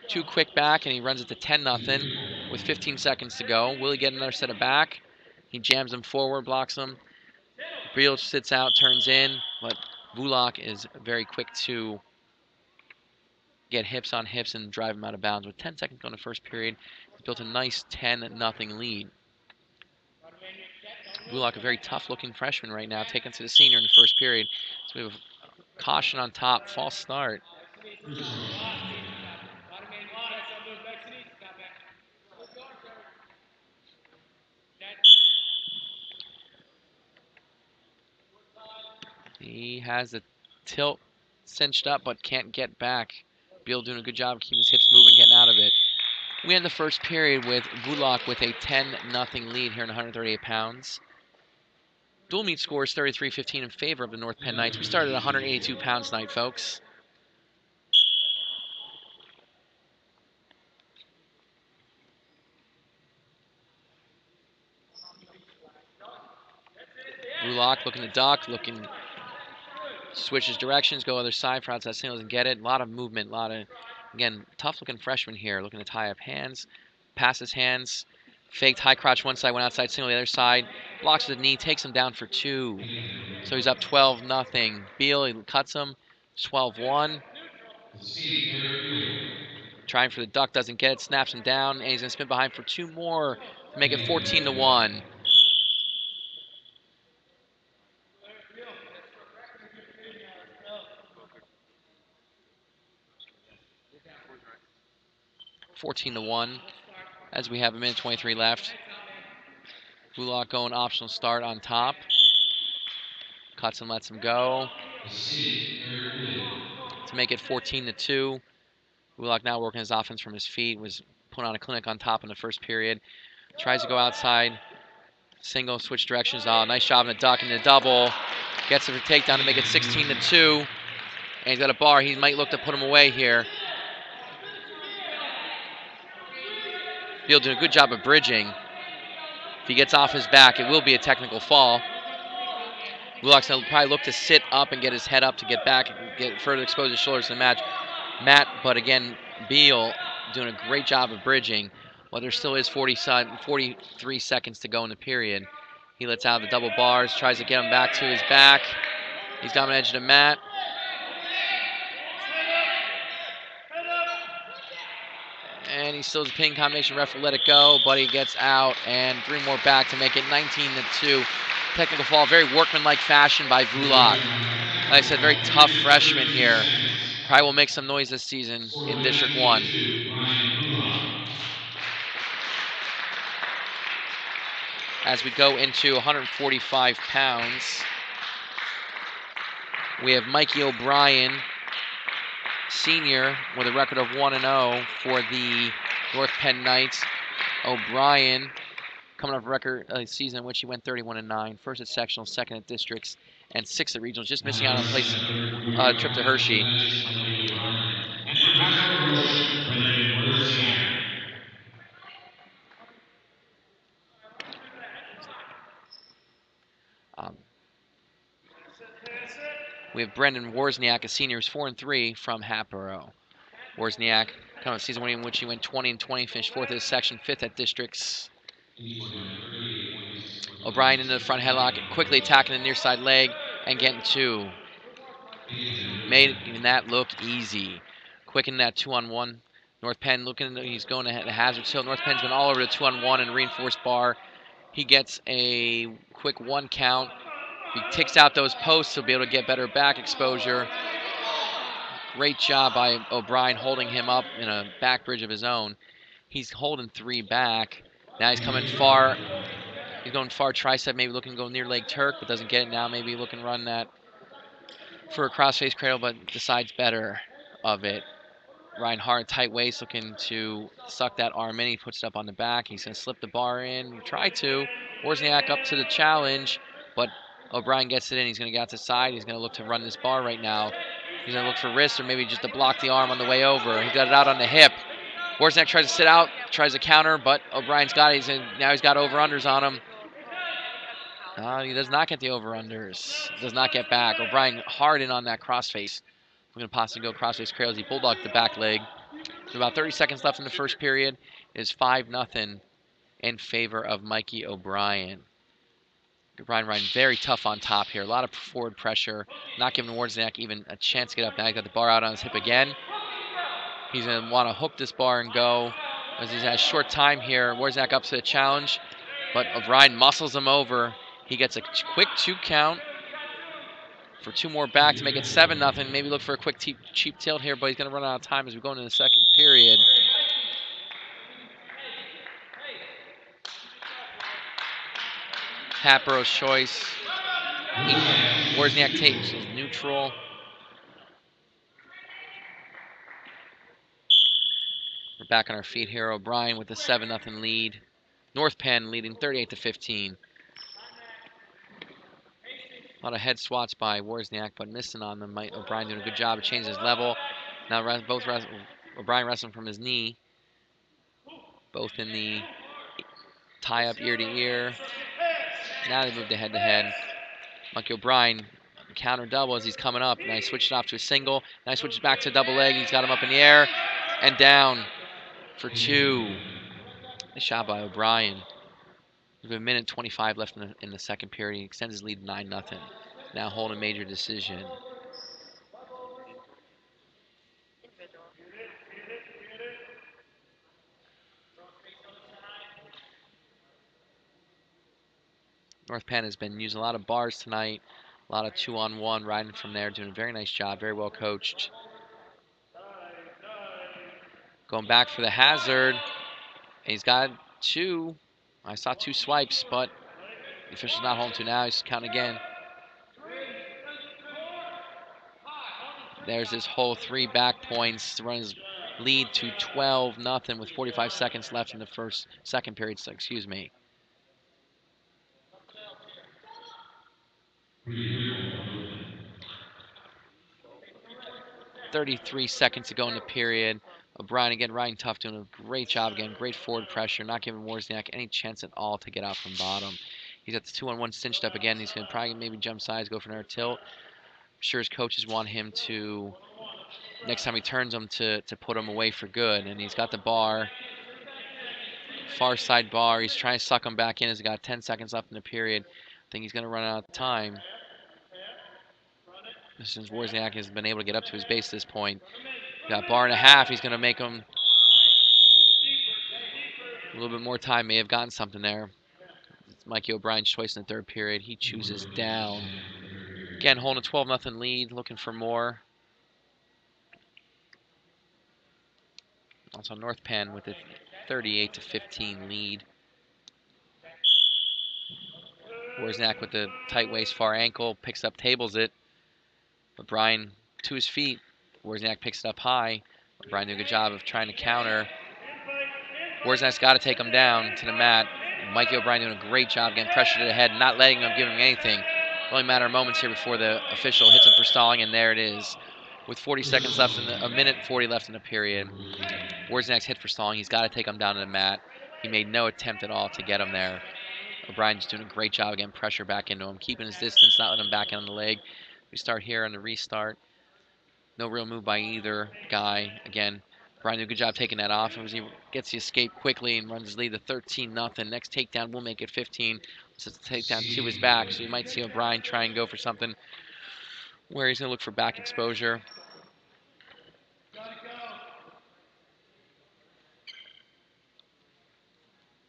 A: 2 quick back, and he runs it to 10-0 with 15 seconds to go. Will he get another set of back? He jams him forward, blocks him. Beal sits out, turns in, but Vulak is very quick to get hips on hips and drive him out of bounds. With 10 seconds going in the first period, he's built a nice 10-0 lead. Vulak, a very tough-looking freshman right now, taken to the senior in the first period. So we have caution on top, false start. He has the tilt cinched up but can't get back. Beal doing a good job keeping his hips moving, getting out of it. We end the first period with Vulak with a 10-0 lead here in 138 pounds. Dual meet scores 33-15 in favor of the North Penn Knights. We started at 182 pounds tonight, folks. Vulak looking to duck, switches directions, go other side for outside single, doesn't get it. A lot of movement, again, tough-looking freshman here, looking to tie up hands, passes hands, faked high crotch one side, went outside single the other side, blocks with the knee, takes him down for 2. So he's up 12-0. Beal, he cuts him, 12-1. Trying for the duck, doesn't get it, snaps him down, and he's going to spin behind for 2 more to make it 14-1. As we have a minute 23 left. Vulak going optional start on top. Cuts and lets him go. To make it 14-2. Vulak now working his offense from his feet. Was put on a clinic on top in the first period. Tries to go outside. Single, switch directions. Oh, nice job in the duck and the double. Gets the takedown to make it 16-2. And he's got a bar. He might look to put him away here. Beal doing a good job of bridging. If he gets off his back, it will be a technical fall. Vulak's going to probably look to sit up and get his head up to get back and get further expose his shoulders to the match. But again, Beal doing a great job of bridging. Well, there still is 43 seconds to go in the period. He lets out the double bars, tries to get him back to his back. He's got him on the edge of the mat. And he still has a pin combination. Ref will let it go, but he gets out, and 3 more back to make it 19-2. Technical fall, very workmanlike fashion by Vulak. Like I said, very tough freshman here. Probably will make some noise this season in District 1. As we go into 145 pounds, we have Mikey O'Brien, senior, with a record of 1-0 for the North Penn Knights. O'Brien coming off a record season in which he went 31-9, first at sectional, second at districts, and 6 at regionals, just missing out on a trip to Hershey.
C: And for Hatboro Horsham, Brendan Wozniak.
A: We have Brendan Wozniak, a senior, who's 4-3 from Hatboro. Wozniak coming off a season in which he went 20-20, finished 4th at his section, 5th at districts. O'Brien into the front headlock, quickly attacking the near side leg and getting 2. Making that look easy. Quickening that 2-on-1. North Penn he's going to hazard tilt. North Penn's been all over the 2-on-1 and reinforced bar. He gets a quick 1 count. If he ticks out those posts, he'll be able to get better back exposure. Great job by O'Brien holding him up in a back bridge of his own. He's holding 3 back. Now he's coming far. He's going far tricep, maybe looking to go near leg Turk, but doesn't get it now. Maybe looking to run that for a crossface cradle, but decides better of it. Ryan hard, tight waist, looking to suck that arm in. He puts it up on the back. He's going to slip the bar in. Try to. Wozniak up to the challenge, but O'Brien gets it in. He's going to get out to the side. He's going to look to run this bar right now. He's going to look for wrist or maybe just to block the arm on the way over. He got it out on the hip. Wozniak tries to sit out, tries to counter, but O'Brien's got it. Now he's got over-unders on him. He does not get the over-unders. Does not get back. O'Brien hard in on that crossface. We're going to possibly go crossface crazy. Bulldog the back leg. So about 30 seconds left in the first period. It is 5-0 in favor of Mikey O'Brien. O'Brien riding very tough on top here. A lot of forward pressure. Not giving Wozniak even a chance to get up. Now he's got the bar out on his hip again. He's going to want to hook this bar and go. As he's had a short time here. Wozniak up to the challenge. But O'Brien muscles him over. He gets a quick 2 count. For 2 more back to make it 7-0. Maybe look for a quick cheap tilt here, but he's going to run out of time as we go into the second period. Hatboro's choice. Wozniak takes is neutral. We're back on our feet here. O'Brien with the 7-0 lead. North Penn leading 38-15. A lot of head swats by Wozniak, but missing on them. O'Brien doing a good job of changing his level. Now O'Brien wrestling from his knee. Both in the tie-up ear-to-ear. Now they move to head-to-head. Mikey O'Brien, counter double as he's coming up. Now he switches off to a single. Now he switches back to a double leg. He's got him up in the air and down for 2. Nice shot by O'Brien. There's a minute 25 left in the second period. He extends his lead 9-0. Now holding a major decision. North Penn has been using a lot of bars tonight. A lot of 2-on-1 riding from there. Doing a very nice job. Very well coached. Going back for the hazard. He's got 2. I saw 2 swipes, but the official's not holding to now. He's counting again. There's his whole 3 back points to run his lead to 12-0 with 45 seconds left in the second period. So, excuse me. 33 seconds to go in the period. O'Brien again riding tough, doing a great job again. Great forward pressure, not giving Wozniak any chance at all to get out from bottom. He's got the 2-on-1 cinched up again. He's going to probably maybe jump sides, go for another tilt. I'm sure his coaches want him to, next time he turns him, to put him away for good. And he's got the bar, far side bar. He's trying to suck him back in as he's got 10 seconds left in the period. I think he's going to run out of time. Since Wozniak has been able to get up to his base at this point. Got bar and a half. He's going to make him a little bit more time. May have gotten something there. It's Mikey O'Brien's choice in the third period. He chooses down. Again, holding a 12-0 lead, looking for more. Also North Penn with a 38-15 lead. Wozniak with the tight waist, far ankle, picks up, tables it. O'Brien to his feet. Wozniak picks it up high. O'Brien doing a good job of trying to counter. Wozniak's got to take him down to the mat. Mikey O'Brien doing a great job getting pressure to the head, not letting him give him anything. Only a matter of moments here before the official hits him for stalling, and there it is. With 40 seconds left, a minute 40 left in the period. Wozniak's hit for stalling. He's got to take him down to the mat. He made no attempt at all to get him there. O'Brien's doing a great job getting pressure back into him, keeping his distance, not letting him back in on the leg. We start here on the restart. No real move by either guy. Again, O'Brien did a good job taking that off. As he gets the escape quickly and runs his lead to 13-0. Next takedown will make it 15. So it's a takedown to his back. So you might see O'Brien try and go for something where he's going to look for back exposure.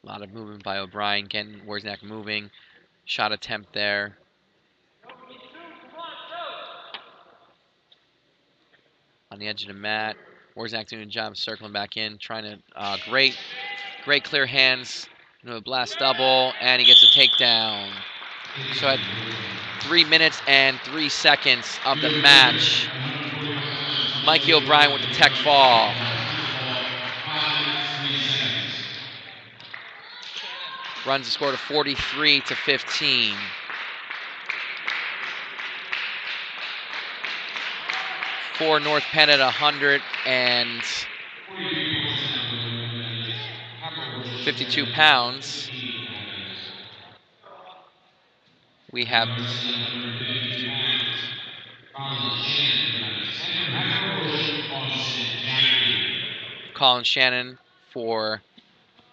A: A lot of movement by O'Brien, getting Wozniak moving. Shot attempt there. On the edge of the mat. Wozniak doing a job circling back in, trying to, great clear hands. A blast double, and he gets a takedown. So at 3 minutes and 3 seconds of the match, Mikey O'Brien with the tech fall.
C: 5 minutes, 3 seconds.
A: Runs the score to 43-15. For North Penn at 152 pounds. We have Colin Shannon for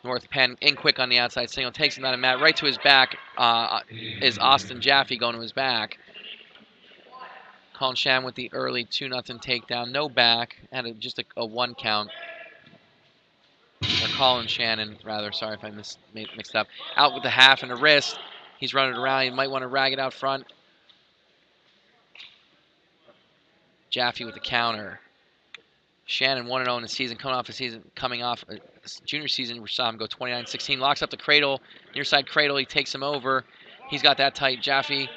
A: North Penn, in quick on the outside single, takes him out of mat, right to his back is Austin Jaffe going to his back. Colin Shannon with the early 2-0 takedown, no back, had just a 1 count. Or Colin Shannon, rather, sorry if I mixed up. Out with the half and the wrist, he's running around, he might want to rag it out front. Jaffe with the counter. Shannon 1-0 in the season, coming off a junior season. We saw him go 29-16. Locks up the cradle, near side cradle. He takes him over. He's got that tight. Jaffe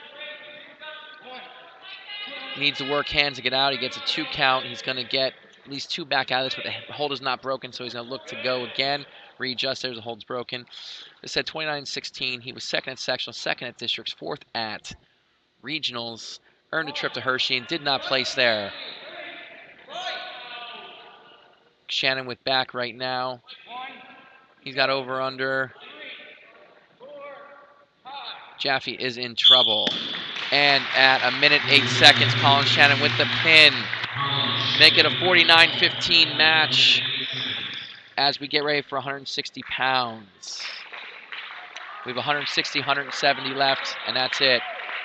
A: needs to work hands to get out. He gets a 2 count. He's going to get at least 2 back out of this, but the hold is not broken, so he's going to look to go again. Readjust. There's the hold's broken. I said 29-16. He was second at sectional, second at districts, 4th at regionals. Earned a trip to Hershey and did not place there. Shannon with back right now. He's got over under. Jaffe is in trouble. And at 1:08, Colin Shannon with the pin. Make it a 49-15 match as we get ready for 160 pounds. We have 160, 170 left, and that's it.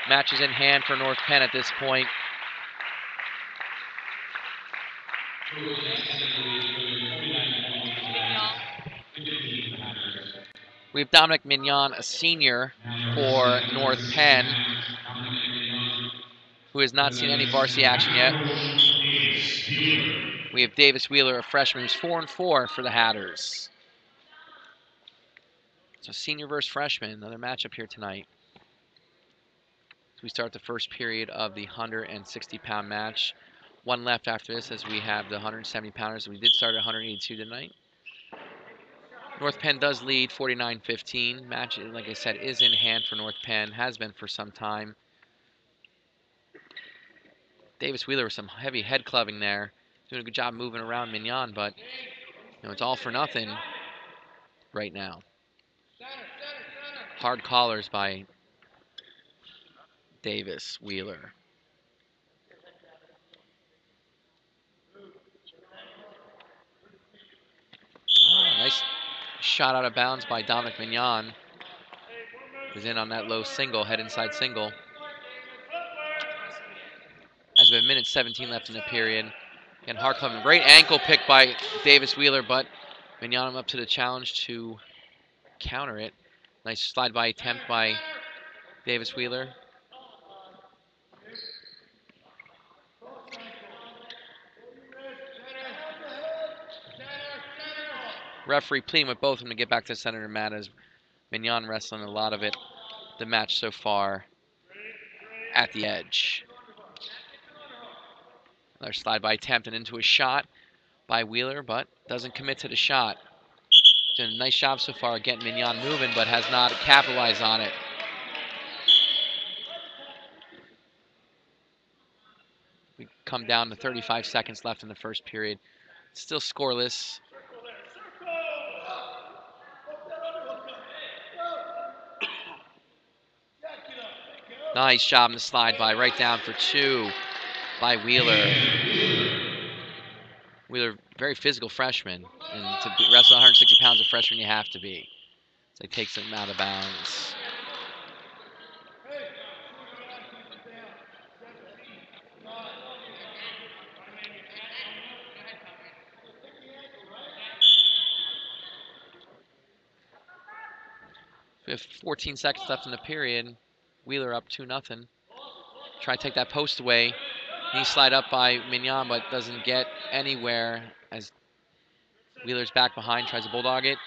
A: Match is in hand for North Penn at this point. We have Dominic Mignon, a senior for North Penn, who has not seen any varsity action yet. We have Davis Wheeler, a freshman, who's 4-4 for the Hatters. So senior versus freshman, another matchup here tonight. We start the first period of the 160-pound match. 1 left after this, as we have the 170-pounders. We did start at 182 tonight. North Penn does lead 49-15. Match, like I said, is in hand for North Penn. Has been for some time. Davis Wheeler with some heavy head clubbing there. Doing a good job moving around Mignon, but it's all for nothing right now. Hard collars by Davis Wheeler. Nice shot out of bounds by Dominic Mignon. He's in on that low single, head inside single. As we have 1:17 left in the period. Again, hard clubbing. Great ankle pick by Davis Wheeler, but Mignon up to the challenge to counter it. Nice slide by attempt by Davis Wheeler. Referee pleading with both of them to get back to the center of the mat, as Mignon wrestling a lot of it, the match so far, at the edge. Another slide by attempt and into a shot by Wheeler, but doesn't commit to the shot. Doing a nice job so far getting Mignon moving, but has not capitalized on it. We come down to 35 seconds left in the first period. Still scoreless. Nice job in the slide by, right down for 2 by Wheeler. Wheeler, very physical freshman, and to wrestle 160 pounds of freshman, you have to be. So he takes him out of bounds. We have 14 seconds left in the period. Wheeler up 2-0. Try to take that post away. Knee slide up by Mignon, but doesn't get anywhere as Wheeler's back behind, tries to bulldog it.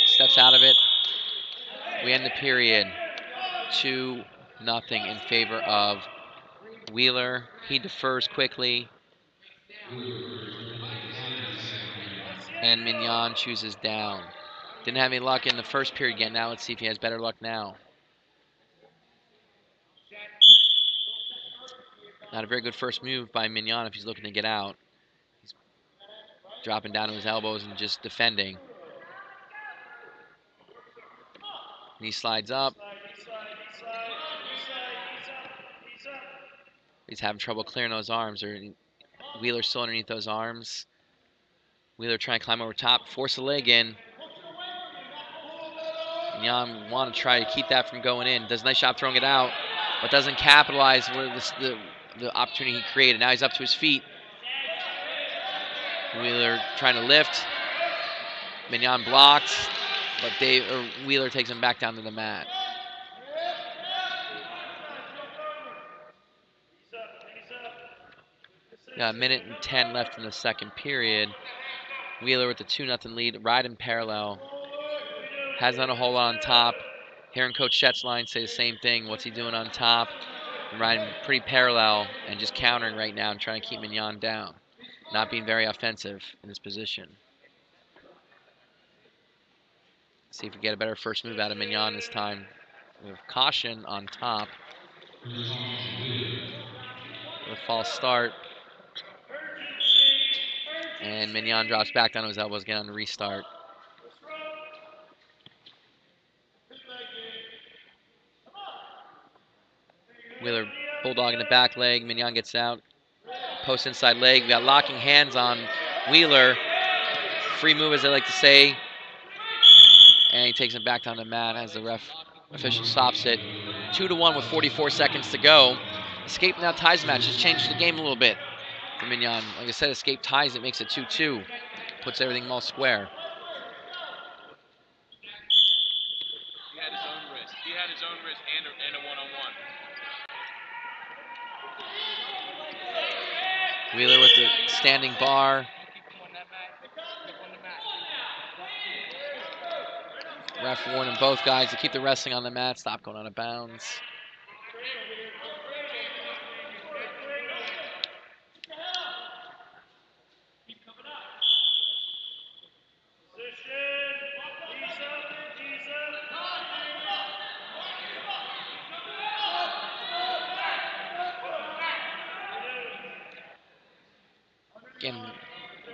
A: Steps out of it. We end the period 2-0 in favor of Wheeler. He defers quickly. And Mignon chooses down. Didn't have any luck in the first period yet. Now let's see if he has better luck now. Not a very good first move by Mignon if he's looking to get out. He's dropping down to his elbows and just defending. And he slides up. He's having trouble clearing those arms. Wheeler's still underneath those arms. Wheeler trying to climb over top, force a leg in. Mignon want to try to keep that from going in. Does a nice job throwing it out, but doesn't capitalize with the opportunity he created. Now he's up to his feet. Wheeler trying to lift. Mignon blocked, but Wheeler takes him back down to the mat. Got a minute and 10 left in the second period. Wheeler with the 2-0 lead, right in parallel. Hasn't done a whole lot on top. Hearing Coach Schetzline say the same thing. What's he doing on top? Riding pretty parallel and just countering right now and trying to keep Mignon down. Not being very offensive in this position. See if we get a better first move out of Mignon this time. We have caution on top. A false start. And Mignon drops back down to his elbows again on the restart. Wheeler bulldogging the back leg. Mignon gets out. Post inside leg. We got locking hands on Wheeler. Free move, as they like to say. And he takes him back down the mat as the ref official stops it. 2-1 with 44 seconds to go. Escape now ties the match. Just changes the game a little bit for Mignon. Like I said, escape ties it, makes it 2-2. Puts everything all square.
D: He had his own wrist. He had his own wrist and a one-on-one.
A: Wheeler with the standing bar. Ref warning both guys to keep the wrestling on the mat, stop going out of bounds. Again,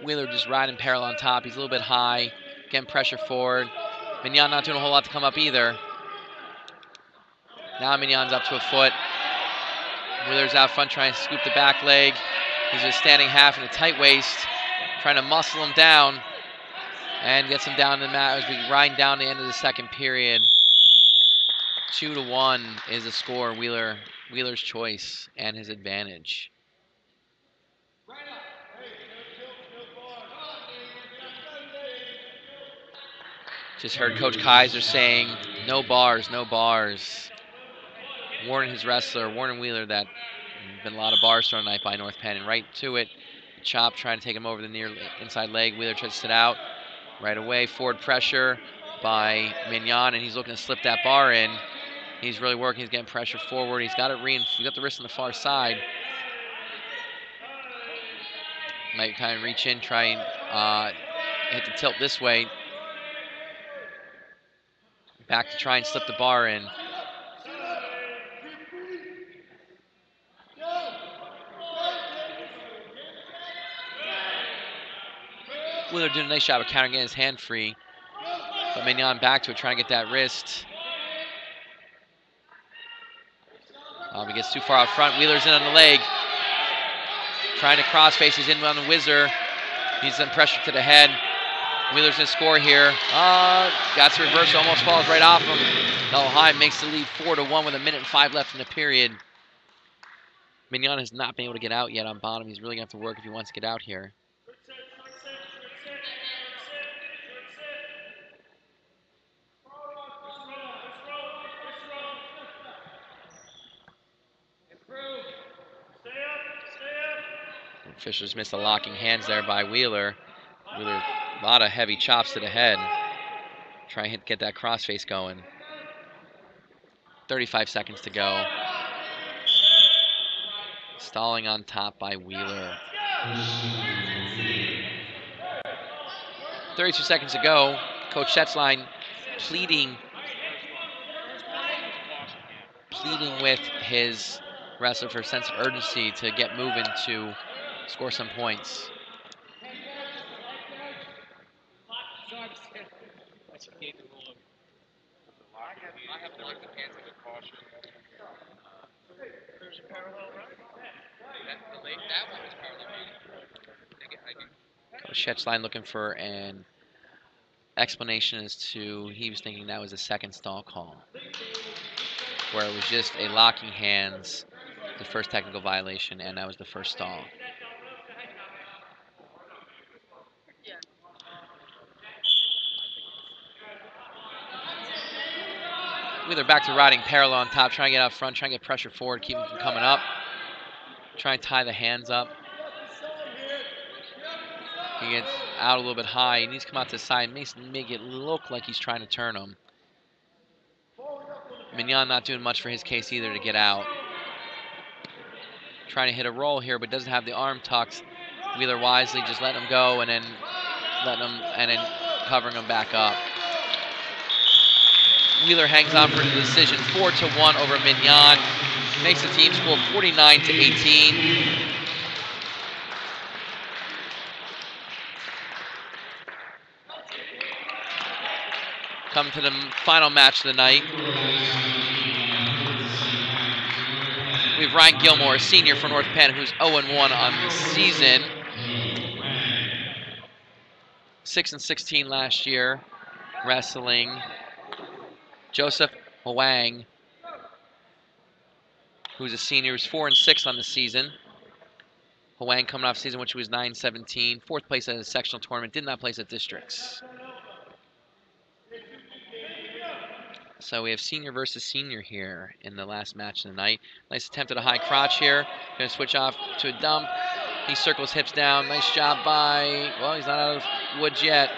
A: Wheeler just riding parallel on top. He's a little bit high, getting pressure forward. Mignon not doing a whole lot to come up either. Now Mignon's up to a foot. Wheeler's out front trying to scoop the back leg. He's just standing half in a tight waist, trying to muscle him down and gets him down to the mat as we ride down the end of the second period. 2-1 is the score. Wheeler's choice and his advantage. Just heard Coach Kaiser saying, no bars, no bars. Warning his wrestler, warning Wheeler that there's been a lot of bars thrown tonight by North Penn. And right to it, Chop trying to take him over the near inside leg. Wheeler tries to sit out right away. Forward pressure by Mignon, and he's looking to slip that bar in. He's really working. He's getting pressure forward. He's got it he's got the wrist on the far side. Might kind of reach in, try and hit the tilt this way. Back to try and slip the bar in. Wheeler doing a nice job of countering, getting his hand free. But Mignon back to it, trying to get that wrist. He gets too far out front. Wheeler's in on the leg. Trying to cross face. He's in on the whizzer. Needs some pressure to the head. Wheeler's going to score here. Got to reverse, almost falls right off him. High makes the lead 4-1 with 1:05 left in the period. Mignon has not been able to get out yet on bottom. He's really going to have to work if he wants to get out here. Fisher's missed the locking hands there by Wheeler. Wheeler, a lot of heavy chops to the head. Try and get that crossface going. 35 seconds to go. Stalling on top by Wheeler. 32 seconds to go. Coach Schetzline pleading with his wrestler for a sense of urgency to get moving to score some points.
D: I have to rip the hands of the caution.
B: There's a parallel run.
D: That one was parallel.
A: Coach Schetzline looking for an explanation as to he was thinking that was a second stall call, where it was just a locking hands, the first technical violation, and that was the first stall.
B: Yeah.
A: Wheeler back to riding parallel on top, trying to get out front, trying to get pressure forward, keep him from coming up. Try and tie the hands up. He gets out a little bit high. He needs to come out to the side, make it look like he's trying to turn him. Mignon not doing much for his case either to get out. Trying to hit a roll here, but doesn't have the arm tucked. Wheeler wisely just letting him go and then covering him back up. Wheeler hangs on for the decision, 4-1 over Mignon. Makes the team score 49-18. Come to the final match of the night. We have Ryan Gilmore, a senior for North Penn, who's 0-1 on the season. 6-16 last year, wrestling. Joseph Huang, who's a senior, who's 4-6 on the season. Huang coming off season which was 9-17, fourth place at a sectional tournament, did not place at districts. So we have senior versus senior here in the last match of the night. Nice attempt at a high crotch here. Going to switch off to a dump. He circles hips down. Nice job by, well, he's not out of the woods yet.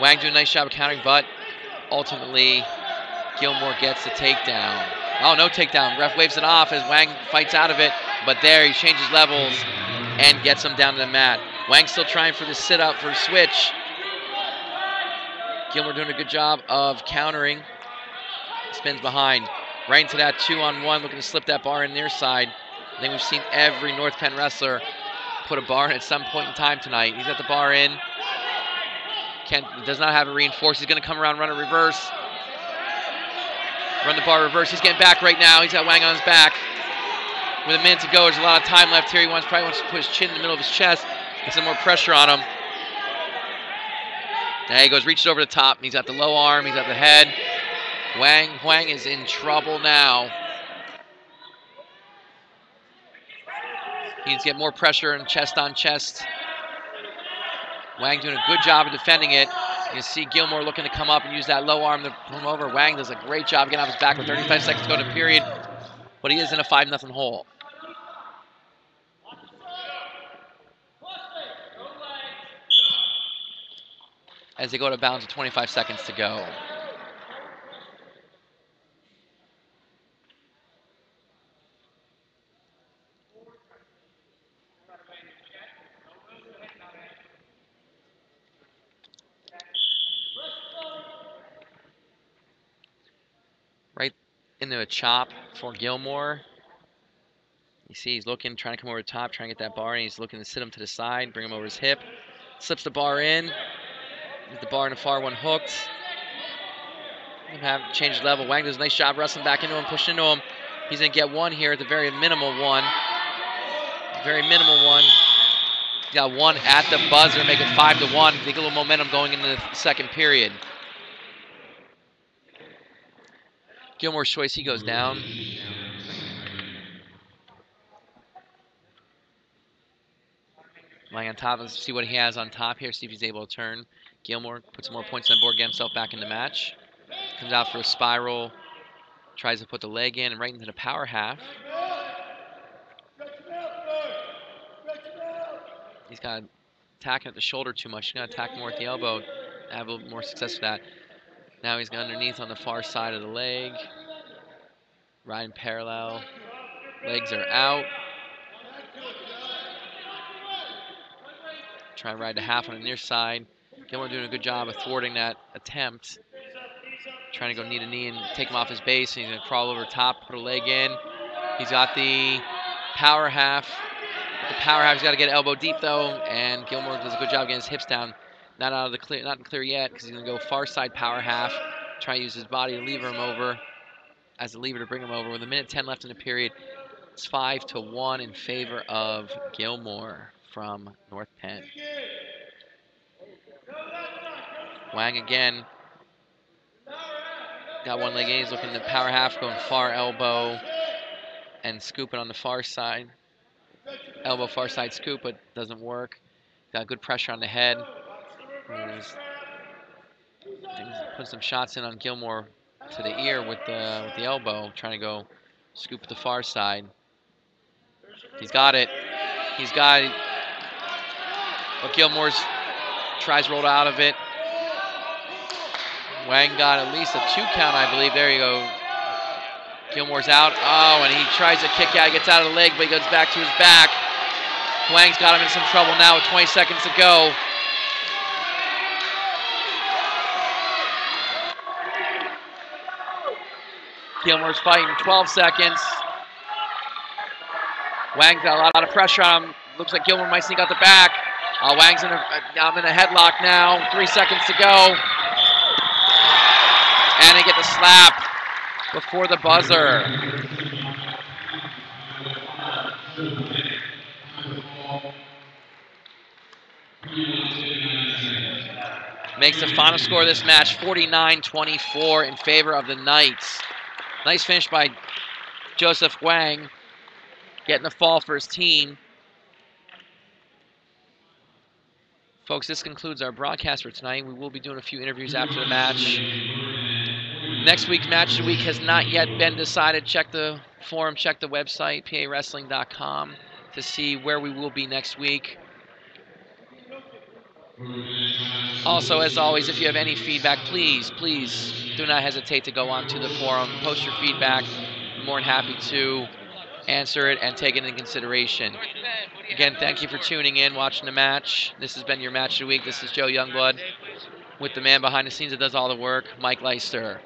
A: Wang doing a nice job of countering, but ultimately Gilmore gets the takedown. Oh, no takedown. Ref waves it off as Wang fights out of it. But there, he changes levels and gets him down to the mat. Wang still trying for the sit-up for a switch. Gilmore doing a good job of countering. Spins behind. Right into that 2-on-1, looking to slip that bar in near side. I think we've seen every North Penn wrestler put a bar in at some point in time tonight. He's got the bar in. Does not have it reinforced. He's going to come around, run a reverse. Run the bar reverse. He's getting back right now. He's got Wang on his back. With a minute to go, there's a lot of time left here. He probably wants to put his chin in the middle of his chest, get some more pressure on him. There he goes, reaches over the top. He's got the low arm. He's got the head. Huang is in trouble now. He needs to get more pressure and chest on chest. Wang doing a good job of defending it. You can see Gilmore looking to come up and use that low arm to pull him over. Wang does a great job getting off his back with 35 seconds to go to the period, but he is in a 5-0 hole. As they go to bounds with 25 seconds to go. Right into a chop for Gilmore. You see he's looking, trying to come over the top, trying to get that bar in. He's looking to sit him to the side, bring him over his hip. Slips the bar in. Get the bar in the far one hooked. Have changed level. Wang does a nice job wrestling back into him, pushing into him. He's going to get one here at the very minimal one. Very minimal one. He got one at the buzzer, make it 5-1. Take a little momentum going into the second period. Gilmore's choice, he goes down. Wang on top. Let's see what he has on top here, see if he's able to turn. Gilmore puts some more points on the board, get himself back in the match. Comes out for a spiral. Tries to put the leg in and right into the power half. He's got attacking at the shoulder too much. He's going to attack more at the elbow. Have a little more success with that. Now he's got underneath on the far side of the leg. Riding parallel. Legs are out. Try and ride the half on the near side. Gilmore doing a good job of thwarting that attempt. Trying to go knee to knee and take him off his base. And he's going to crawl over top, put a leg in. He's got the power half. The power half, he's got to get elbow deep though, and Gilmore does a good job getting his hips down. Not out of the clear, not in clear yet, because he's going to go far side power half. Try to use his body to lever him over, as a lever to bring him over. With 1:10 left in the period, it's 5-1 in favor of Gilmore from North Penn. Wang again. Got one leg in. He's looking at the power half, going far elbow and scooping on the far side. Elbow far side scoop, but doesn't work. Got good pressure on the head. Put some shots in on Gilmore to the ear with the elbow, trying to go scoop the far side. He's got it. He's got it. But Gilmore's tries rolled out of it. Wang got at least a 2 count, I believe. There you go. Gilmore's out. Oh, and he tries to kick out. He gets out of the leg, but he goes back to his back. Wang's got him in some trouble now with 20 seconds to go. Gilmore's fighting 12 seconds. Wang's got a lot of pressure on him. Looks like Gilmore might sneak out the back. Wang's in a headlock now. 3 seconds to go. And they get the slap before the buzzer. Makes the final score of this match 49-24 in favor of the Knights. Nice finish by Joseph Wang, getting the fall for his team. Folks, this concludes our broadcast for tonight. We will be doing a few interviews after the match. Next week's match of the week has not yet been decided. Check the forum, check the website, pawrestling.com, to see where we will be next week. Also, as always, if you have any feedback, please do not hesitate to go onto the forum, post your feedback. I'm more than happy to answer it and take it into consideration. Again, thank you for tuning in, watching the match. This has been your match of the week. This is Joe Youngblood with the man behind the scenes that does all the work, Mike Leister.